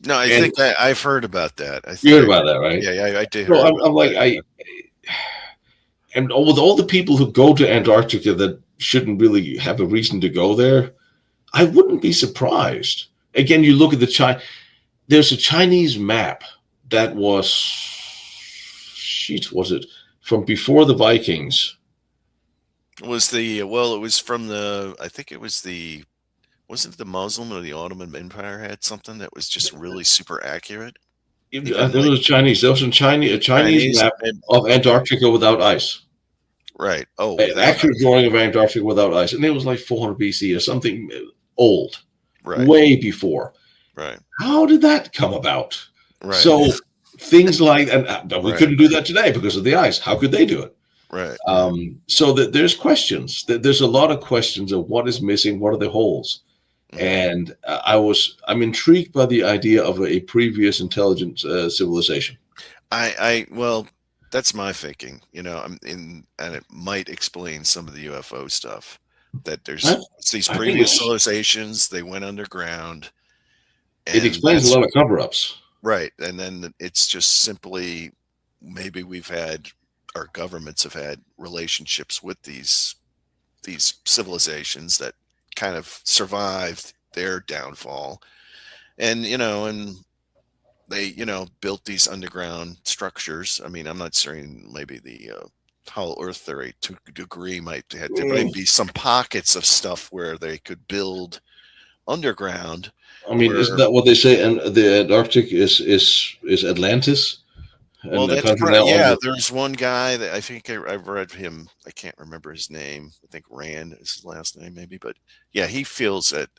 No, I and think I've heard about that. you heard about that, right? Yeah, yeah, I did So heard about I'm like, that. and with all the people who go to Antarctica that shouldn't really have a reason to go there, I wouldn't be surprised. Again, you look at there's a Chinese map that was, sheet, was it from before the Vikings? Was the well, it was from the I think it was the wasn't it the Muslim or the Ottoman Empire had something that was just really super accurate? Even There like was Chinese. There was a Chinese Chinese? map of Okay. Antarctica without ice. Right. Oh, An without actual ice. drawing of Antarctica without ice, and it was like 400 BC or something old, Right. way before. Right. How did that come about? Right. So things like, and we Right. couldn't do that today because of the ice. How could they do it? Right. Right. So that there's questions. There's a lot of questions of what is missing, what are the holes, Mhm. and I'm intrigued by the idea of a previous intelligent civilization. Well, that's my thinking. You know, and it might explain some of the UFO stuff. That I, it's these I think previous civilizations, they went underground, it and explains a that's lot of cover-ups. right. And then it's just simply maybe we've had our governments have had relationships with these civilizations that kind of survived their downfall, and and they built these underground structures. I mean, I'm not saying maybe the hollow earth theory to a degree there Mm, might be some pockets of stuff where they could build underground I mean, isn't where that what they say? And the Antarctic is Atlantis, well and a that's country now on yeah, the. there's one guy that I think I've read him. I can't remember his name. I think Rand is his last name maybe, but yeah, he feels that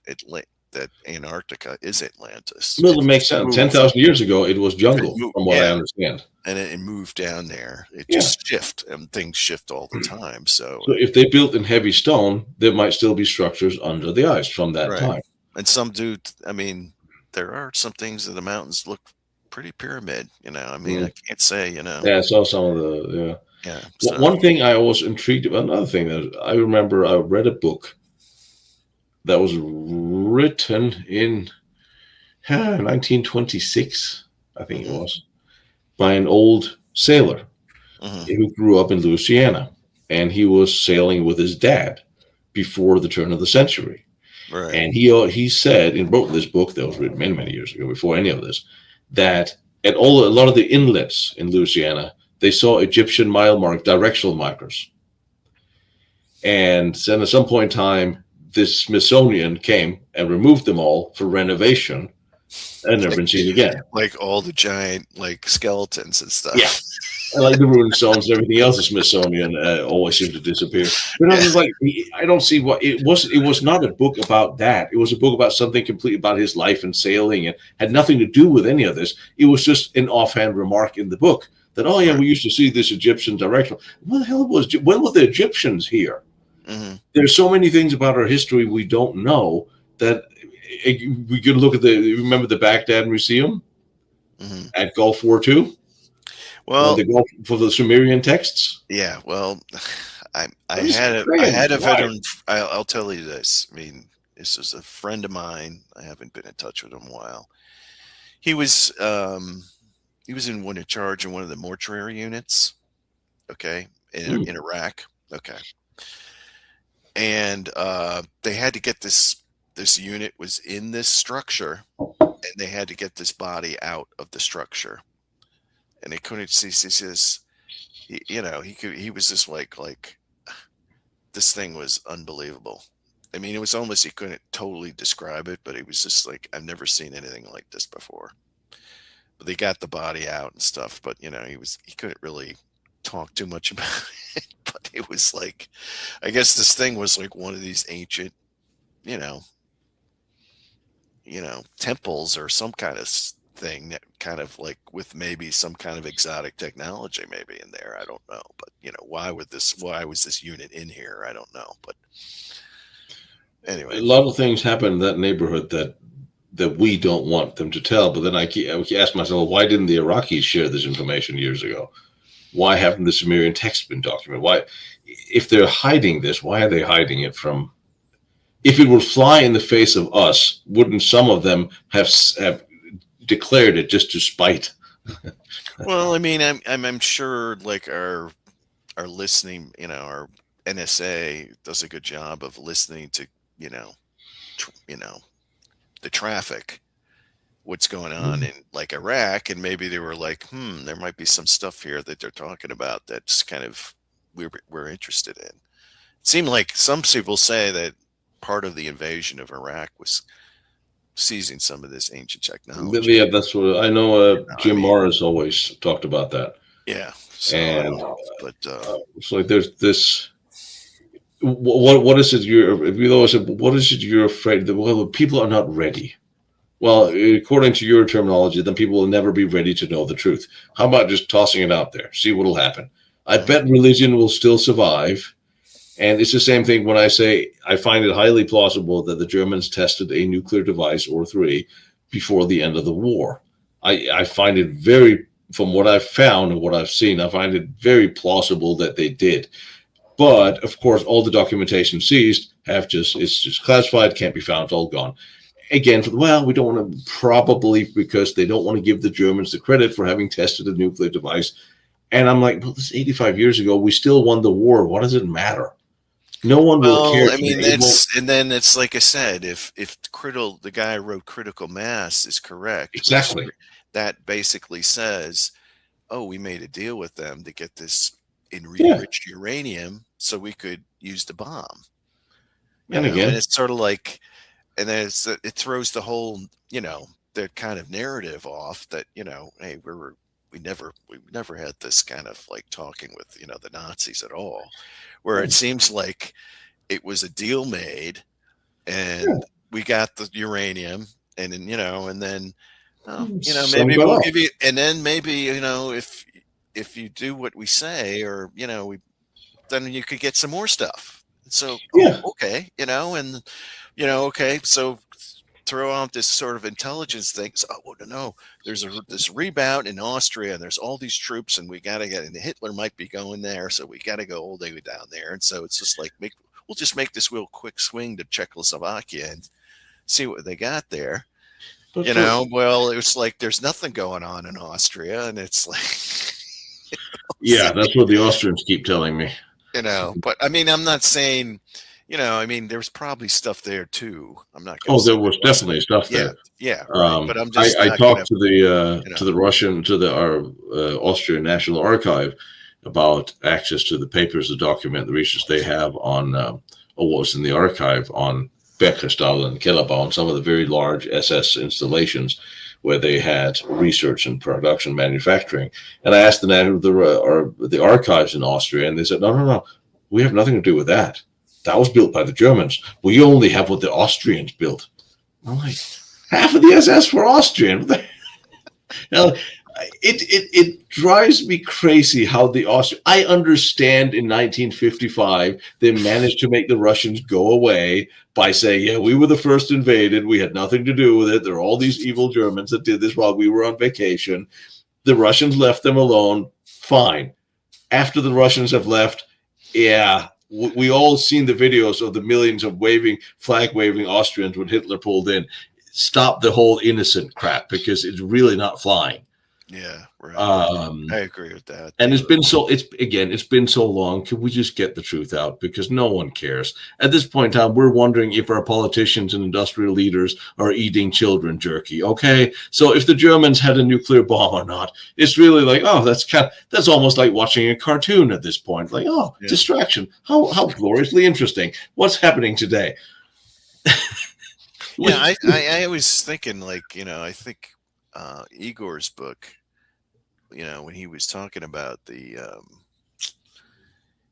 Antarctica is Atlantis. Well, it, it it makes sense. Ten moved thousand years ago, it was it jungle, moved from what I yeah, understand. and it moved down there. It Yeah. just shift, and things shift all the time. So, So if they built in heavy stone, there might still be structures under the ice from that right. time. And some do, I mean, there are some things that the mountains look pretty pyramid, I mean, Mm. I can't say, Yeah, I saw some of the. Yeah. yeah. So, One thing I was intrigued about. Another thing that I remember, I read a book that was written in 1926, I think it hmm was, by an old sailor hmm who grew up in Louisiana, and he was sailing with his dad before the turn of the century. right. And he said in wrote this book that was written many many years ago, before any of this, that at a lot of the inlets in Louisiana they saw Egyptian mile mark directional markers, and then at some point in time, the Smithsonian came and removed them all for renovation and never been seen again. Like all the giant like skeletons and Yeah. stuff. I like the ruined stones and everything else. The Smithsonian always seems to disappear. But I Yeah. was like, I don't see what it was. It was not a book about that. It was a book about something completely about his life and sailing, and had nothing to do with any of this. It was just an offhand remark in the book that, oh yeah, Right. we used to see this Egyptian direction. What the hell was? When were the Egyptians here? Hmm. There's so many things about our history we don't know that we could look at the. Remember the Baghdad Museum Hmm. at Gulf War II? Well, The Gulf for the Sumerian texts. yeah. Well, I I'm just had I saying, had a why? veteran. I'll tell you this. I mean, this is a friend of mine. I haven't been in touch with him in a while. He was um, he was in one in charge in one of the mortuary units. Okay, Hmm. in Iraq. Okay, and they had to get this unit was in this structure, and they had to get this body out of the structure, and they couldn't see. He says, he was just like this thing was unbelievable. I mean, it was almost he couldn't totally describe it, but it was just like I've never seen anything like this before. But they got the body out and stuff, but he couldn't really talk too much about it. But it was like I guess this thing was like one of these ancient, you know, temples or some kind of thing that kind of like with maybe some kind of exotic technology maybe in there. I don't know, but why was this unit in here? I don't know, but A anyway. lot of things happen in that neighborhood that we don't want them to tell. But then I ask myself, why didn't the Iraqis share this information years ago? Why haven't the Sumerian texts been documented? Why, if they're hiding this, why are they hiding it from? If it would fly in the face of us, wouldn't some of them have declared it just to spite? Well, I mean, I'm sure like our listening, our NSA does a good job of listening to, you know, the traffic, what's going on in like Iraq, and maybe they were like, there might be some stuff here that they're talking about that's kind of we're interested in. It seemed like some people say that part of the invasion of Iraq was seizing some of this ancient technology. Yeah, that's what I know. I Jim mean, Morris always talked about that, yeah. So I and don't know, but it's like there's this. What is it you're? If you always said, what is it you're afraid that? Well, people are not ready. Well, according to your terminology, then people will never be ready to know the truth. How about just tossing it out there, see what'll happen? I mhm. bet religion will still survive. And it's the same thing when I say I find it highly plausible that the Germans tested a nuclear device or three before the end of the war. I find it very, from what I've found and what I've seen, I find it very plausible that they did. But of course, all the documentation seized it's just classified, can't be found, it's all gone. Again, well, we don't want to probably because they don't want to give the Germans the credit for having tested a nuclear device. And I'm like, well, this is 85 years ago. We still won the war. What does it matter? No one will Well, care I today. mean It won't, that's and then it's like I said, if the guy who wrote Critical Mass is correct, which exactly. that basically says, oh, we made a deal with them to get this Yeah. enriched uranium so we could use the bomb. And And again, it's sort of like, and then it throws the whole, the kind of narrative off that, hey, we never had this kind of like talking with, the Nazis at all, where it yeah, seems like it was a deal made yeah, and we got the uranium and then, and then, oh, some maybe got we'll off. give you, and then maybe, if you do what we say or, then you could get some more stuff. So, oh, Yeah. okay, and okay, so throw out this sort of intelligence thing. So, oh no, there's this rebound in Austria, and there's all these troops, and we got to get. And Hitler might be going there, so we got to go all the way down there. And so it's just like we'll just make this real quick swing to Czechoslovakia and see what they got there. But for Well, it's like there's nothing going on in Austria, and it's like. yeah, that's what the Austrians keep telling me. But I mean, I'm not saying, I mean, there's probably stuff there too. I'm not going to Oh, say there was there wasn't. definitely stuff Yeah, there. yeah, right. But I'm just I not going talked to the Russian our Austrian National Archive about access to the papers, the document, the research they have on what was in the archive on Beckerstal and Kellerbaum, some of the very large SS installations where they had research and production manufacturing. And I asked the archives in Austria, and they said, no, no, no, we have nothing to do with that. That was built by the Germans. We only have what the Austrians built. I'm like, half of the SS were Austrian. Now, it drives me crazy how the Austrians. I understand in 1955 they managed to make the Russians go away by saying, "Yeah, we were the first invaded. We had nothing to do with it. There are all these evil Germans that did this while we were on vacation. The Russians left them alone. Fine." After the Russians have left, yeah, we all seen the videos of the millions of flag waving Austrians when Hitler pulled in. Stop the whole innocent crap because it's really not flying. Yeah, right. Um, I agree with that. and it's been so long. Can we just get the truth out? Because no one cares. At this point in time, we're wondering if our politicians and industrial leaders are eating children jerky. Okay. So if the Germans had a nuclear bomb or not, it's really like, oh, that's almost like watching a cartoon at this point. Like, oh, Yeah. distraction. How gloriously interesting. What's happening today? Yeah, I was thinking, like, I think Igor's book, when he was talking about the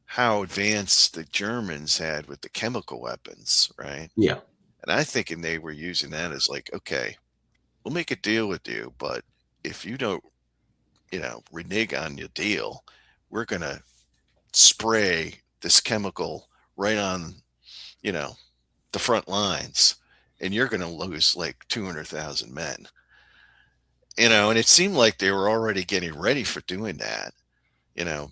how advanced the Germans had with the chemical weapons, right? Yeah. And I thinking they were using that as like, okay, we'll make a deal with you, but if you don't, renege on your deal, we're gonna spray this chemical right on, the front lines, and you're gonna lose like 200,000 men. And it seemed like they were already getting ready for doing that. The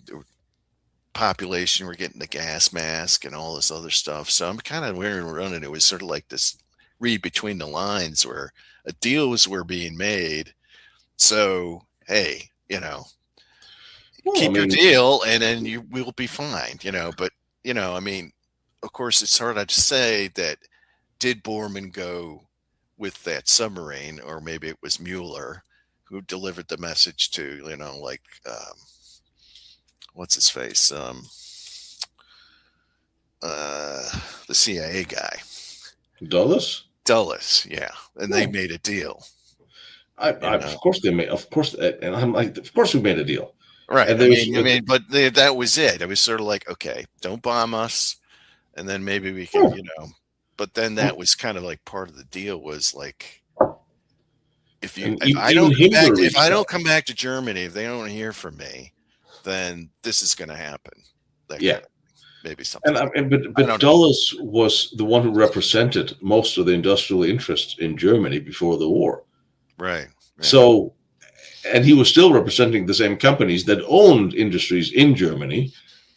population were getting the gas mask and all this other stuff. So I'm kind of running. It was sort of like this read between the lines where a deals were being made. So, hey, Well, I keep your mean, deal and then you will be fine, but, I mean, of course, it's hard to say that did Borman go with that submarine, or maybe it was Mueller who delivered the message to, like, what's his face? The CIA guy. Dulles, yeah. And they made a deal. Of course they made, and I'm like, of course we made a deal. Right. And but that was it. It was sort of like, okay, don't bomb us, and then maybe we can, But then that was kind of like part of the deal was like, if I don't come back to Germany, if they don't hear from me, then this is going to happen. Maybe something. But Dulles was the one who represented most of the industrial interests in Germany before the war. Right. So, and he was still representing the same companies that owned industries in Germany.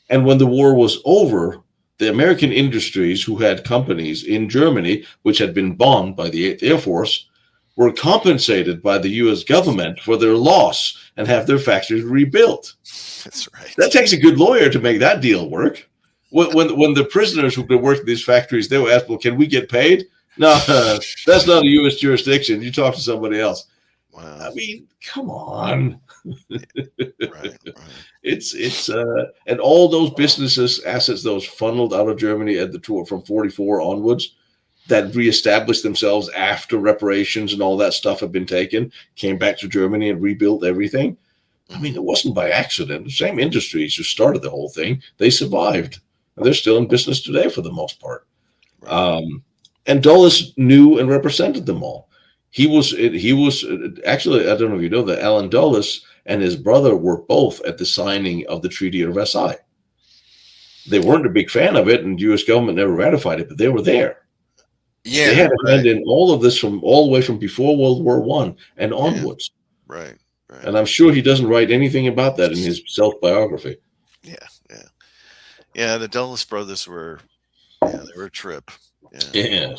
And when the war was over, the American industries who had companies in Germany, which had been bombed by the 8th Air Force, were compensated by the U.S. government for their loss and have their factories rebuilt. That's right. That takes a good lawyer to make that deal work. When the prisoners who've been working in these factories, they were asked, well, can we get paid? No, that's not a U.S. jurisdiction. You talk to somebody else. Wow. I mean, come on. Right. It's and all those businesses, assets, those funneled out of Germany at the tour from 44 onwards, that reestablished themselves after reparations and all that stuff had been taken, came back to Germany and rebuilt everything. I mean, it wasn't by accident. The same industries who started the whole thing, they survived. And they're still in business today for the most part. Right. And Dulles knew and represented them all. He was actually, I don't know if you know that, Alan Dulles and his brother were both at the signing of the Treaty of Versailles. They weren't a big fan of it, and the U.S. government never ratified it, but they were there. Yeah, they had a hand in all of this from all the way from before World War I and onwards. Right. And I'm sure he doesn't write anything about that in his self-biography. Yeah. The Dulles brothers were, they were a trip. Yeah.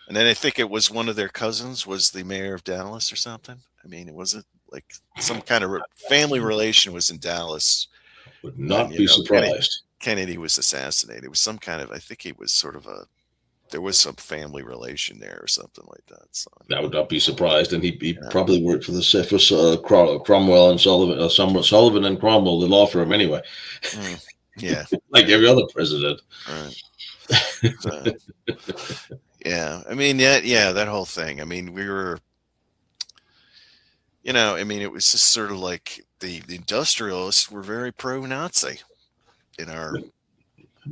And then I think it was one of their cousins was the mayor of Dallas or something. I mean, it wasn't like some kind of family relation was in Dallas. Would not be surprised. Kennedy was assassinated. It was some kind of, I think he was sort of there was some family relation there or something like that. So I would not be surprised. And he probably worked for the Cromwell and Sullivan and Cromwell, the law firm anyway. Yeah. Like every other president. Right. Yeah. I mean, yeah, that whole thing. I mean, we were, I mean, it was just sort of like the industrialists were very pro-Nazi in our,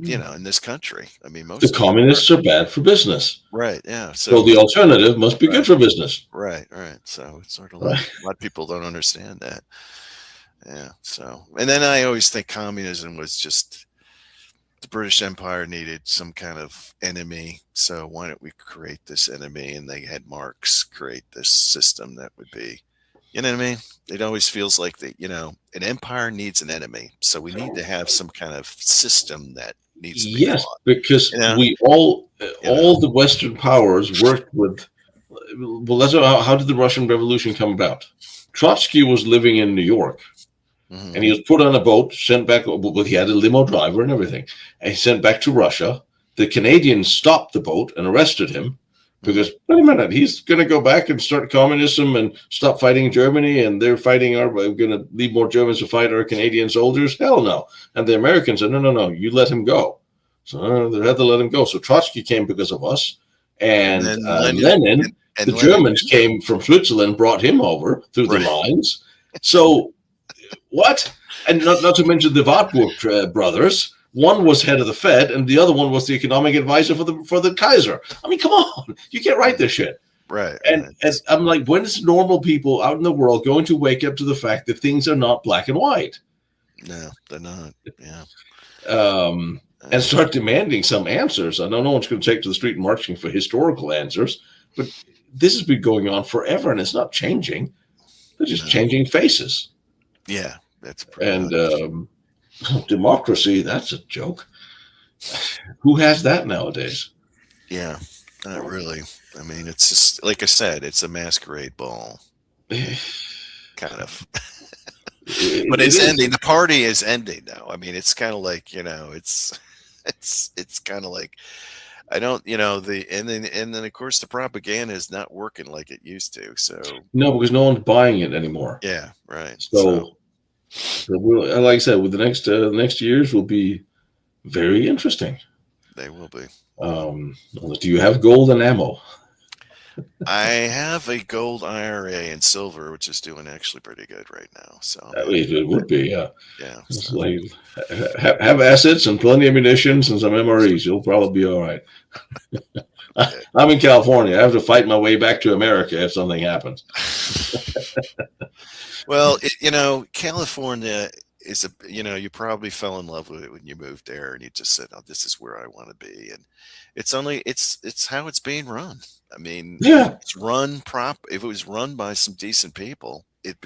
in this country. I mean, The most of them were. communists are bad for business. Right. Yeah. So So, the alternative must be good right, for business. right. So it's sort of like Right. a lot of people don't understand that. Yeah. So, and then I always think communism was just the British Empire needed some kind of enemy. So why don't we create this enemy? And they had Marx create this system that would be, you know what I mean? It always feels like an empire needs an enemy. So we need to have some kind of system that needs to be Yes, fought. because You know, we all the Western powers worked with. Well, that's how did the Russian Revolution come about? Trotsky was living in New York, hmm and he was put on a boat, sent back. Well, he had a limo driver and everything, and he sent back to Russia. The Canadians stopped the boat and arrested him hmm because wait a minute, he's going to go back and start communism and stop fighting Germany, and they're fighting we're going to leave more Germans to fight our Canadian soldiers. Hell no! And the Americans said, no, you let him go. So they had to let him go. So Trotsky came because of us, and and then Lenin Lenin. and The Lenin Germans came from Switzerland, brought him over through the right. lines. So what? And not to mention the Wartburg brothers. One was head of the Fed, and the other one was the economic advisor for the Kaiser. I mean, come on, you can't write this shit. And Right. I'm like, when is normal people out in the world going to wake up to the fact that things are not black and white, No, they're not. Yeah. and Uh, start demanding some answers? I know no one's going to take to the street marching for historical answers, but this has been going on forever, and it's not changing. They're just no. changing faces. Yeah, that's pretty And much. democracy, that's a joke. Who has that nowadays? Yeah, not really. I mean, it's just like I said, it's a masquerade ball, It, kind of. But it it's is. ending. The party is ending now. I mean, it's kind of like it's it's kind of like I don't and then of course the propaganda is not working like it used to. So No, because no one's buying it anymore. yeah, right. So So, like I said, with the next years will be very interesting. they will be. Do you have gold and ammo? I have a gold IRA and silver, which is doing actually pretty good right now. So I'm At happy least it with that. would be, yeah. Yeah. It's So like have assets and plenty of munitions and some MREs. You'll probably be all right. okay. I'm in California. I have to fight my way back to America if something happens. Well, California is you probably fell in love with it when you moved there and you just said, "Oh, this is where I want to be." And it's how it's being run. I mean, if Yeah, it's if it was run by some decent people, it'd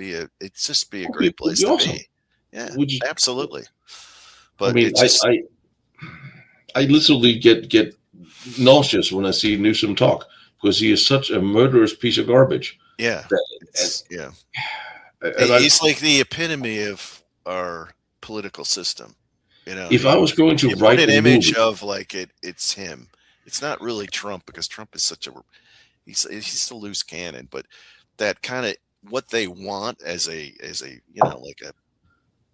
just be a it'd great it'd place be to awesome. be. Yeah, Would you? absolutely. I But mean, it's just I literally get nauseous when I see Newsom talk because he is such a murderous piece of garbage. yeah, That, it's yeah. and I, He's like the epitome of our political system. if I was going to You put write an a image movie, of like it's him. It's not really Trump because Trump is such a he's a loose cannon, but that kind of what they want as a like a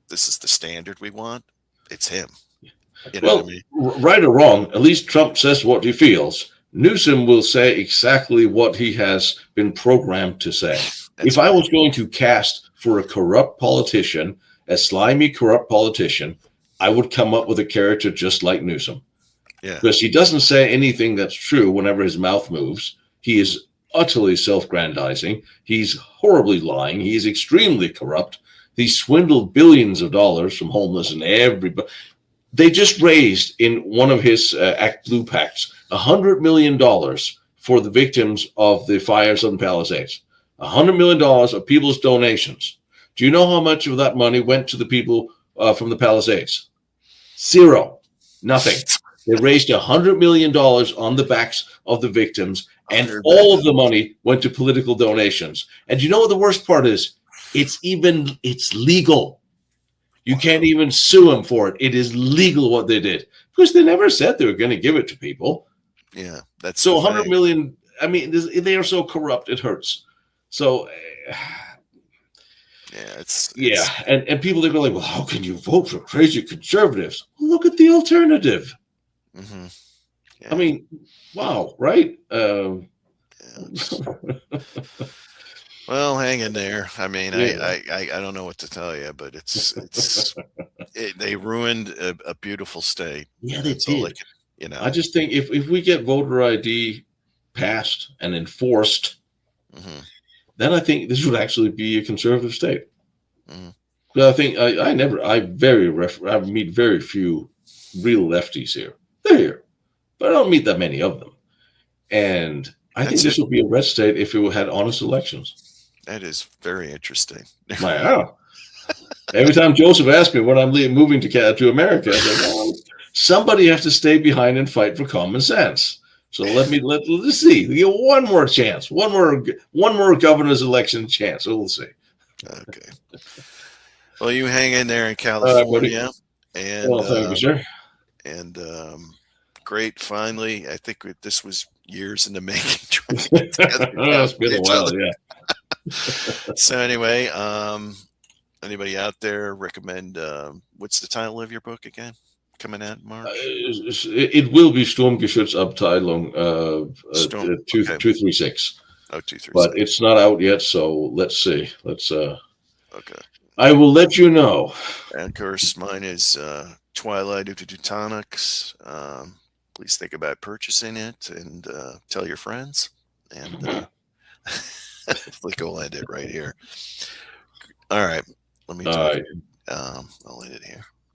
this is the standard we want. It's him. You know what I well, mean? right or wrong, at least Trump says what he feels. Newsom will say exactly what he has been programmed to say. If That's I right. was going to cast for a corrupt politician, a slimy, corrupt politician, I would come up with a character just like Newsom Yeah. because he doesn't say anything that's true whenever his mouth moves. He is utterly self-grandizing. He's horribly lying. He's extremely corrupt. He swindled billions of dollars from homeless and everybody. They just raised in one of his Act Blue pacts $100 million for the victims of the fires on the Palisades. $100 million of people's donations. Do you know how much of that money went to the people from the Palisades? Zero. Nothing. They raised $100 million on the backs of the victims, and 100 all million. of the money went to political donations. And you know what the worst part is? It's legal. You can't Wow. even sue them for it. It is legal what they did because they never said they were going to give it to people. Yeah, that's So the 100 thing. million. I mean, they are so corrupt it hurts. So Yeah, it's yeah, it's and people they go like, well, how can you vote for crazy conservatives? Look at the alternative. hmm I Yeah. mean, wow, right? Yeah. Well, hang in there. I mean, Yeah, I don't know what to tell you, but they ruined a beautiful state. yeah, they That's all I did. can, I just think if we get voter ID passed and enforced, hmm then I think this would actually be a conservative state. hmm But I think I meet very few real lefties here. They're here, but I don't meet that many of them. And I think That's it. this would be a red state if it had honest elections. That is very interesting. My, oh, every time Joseph asks me when I'm moving to America, I say, well, somebody has to stay behind and fight for common sense. So let's see. We get one more chance, one more governor's election chance. So we'll see. Okay. Well, you hang in there in All right, buddy. California, and Well, thank you, sir. and great. Finally, I think this was years in the making trying to get together and talk It's been to a each other. while, yeah. So anyway, anybody out there recommend? What's the title of your book again? Coming out in March. It will be Sturmgeschützabteilung Storm. two Okay. 236, Oh, 236. but it's not out yet. So let's see. Okay. I will let you know. And of course, mine is Twilight of the Teutonics. Please think about purchasing it and tell your friends. And I think I'll end it right here. All right. Let me All talk. right. I'll end it here.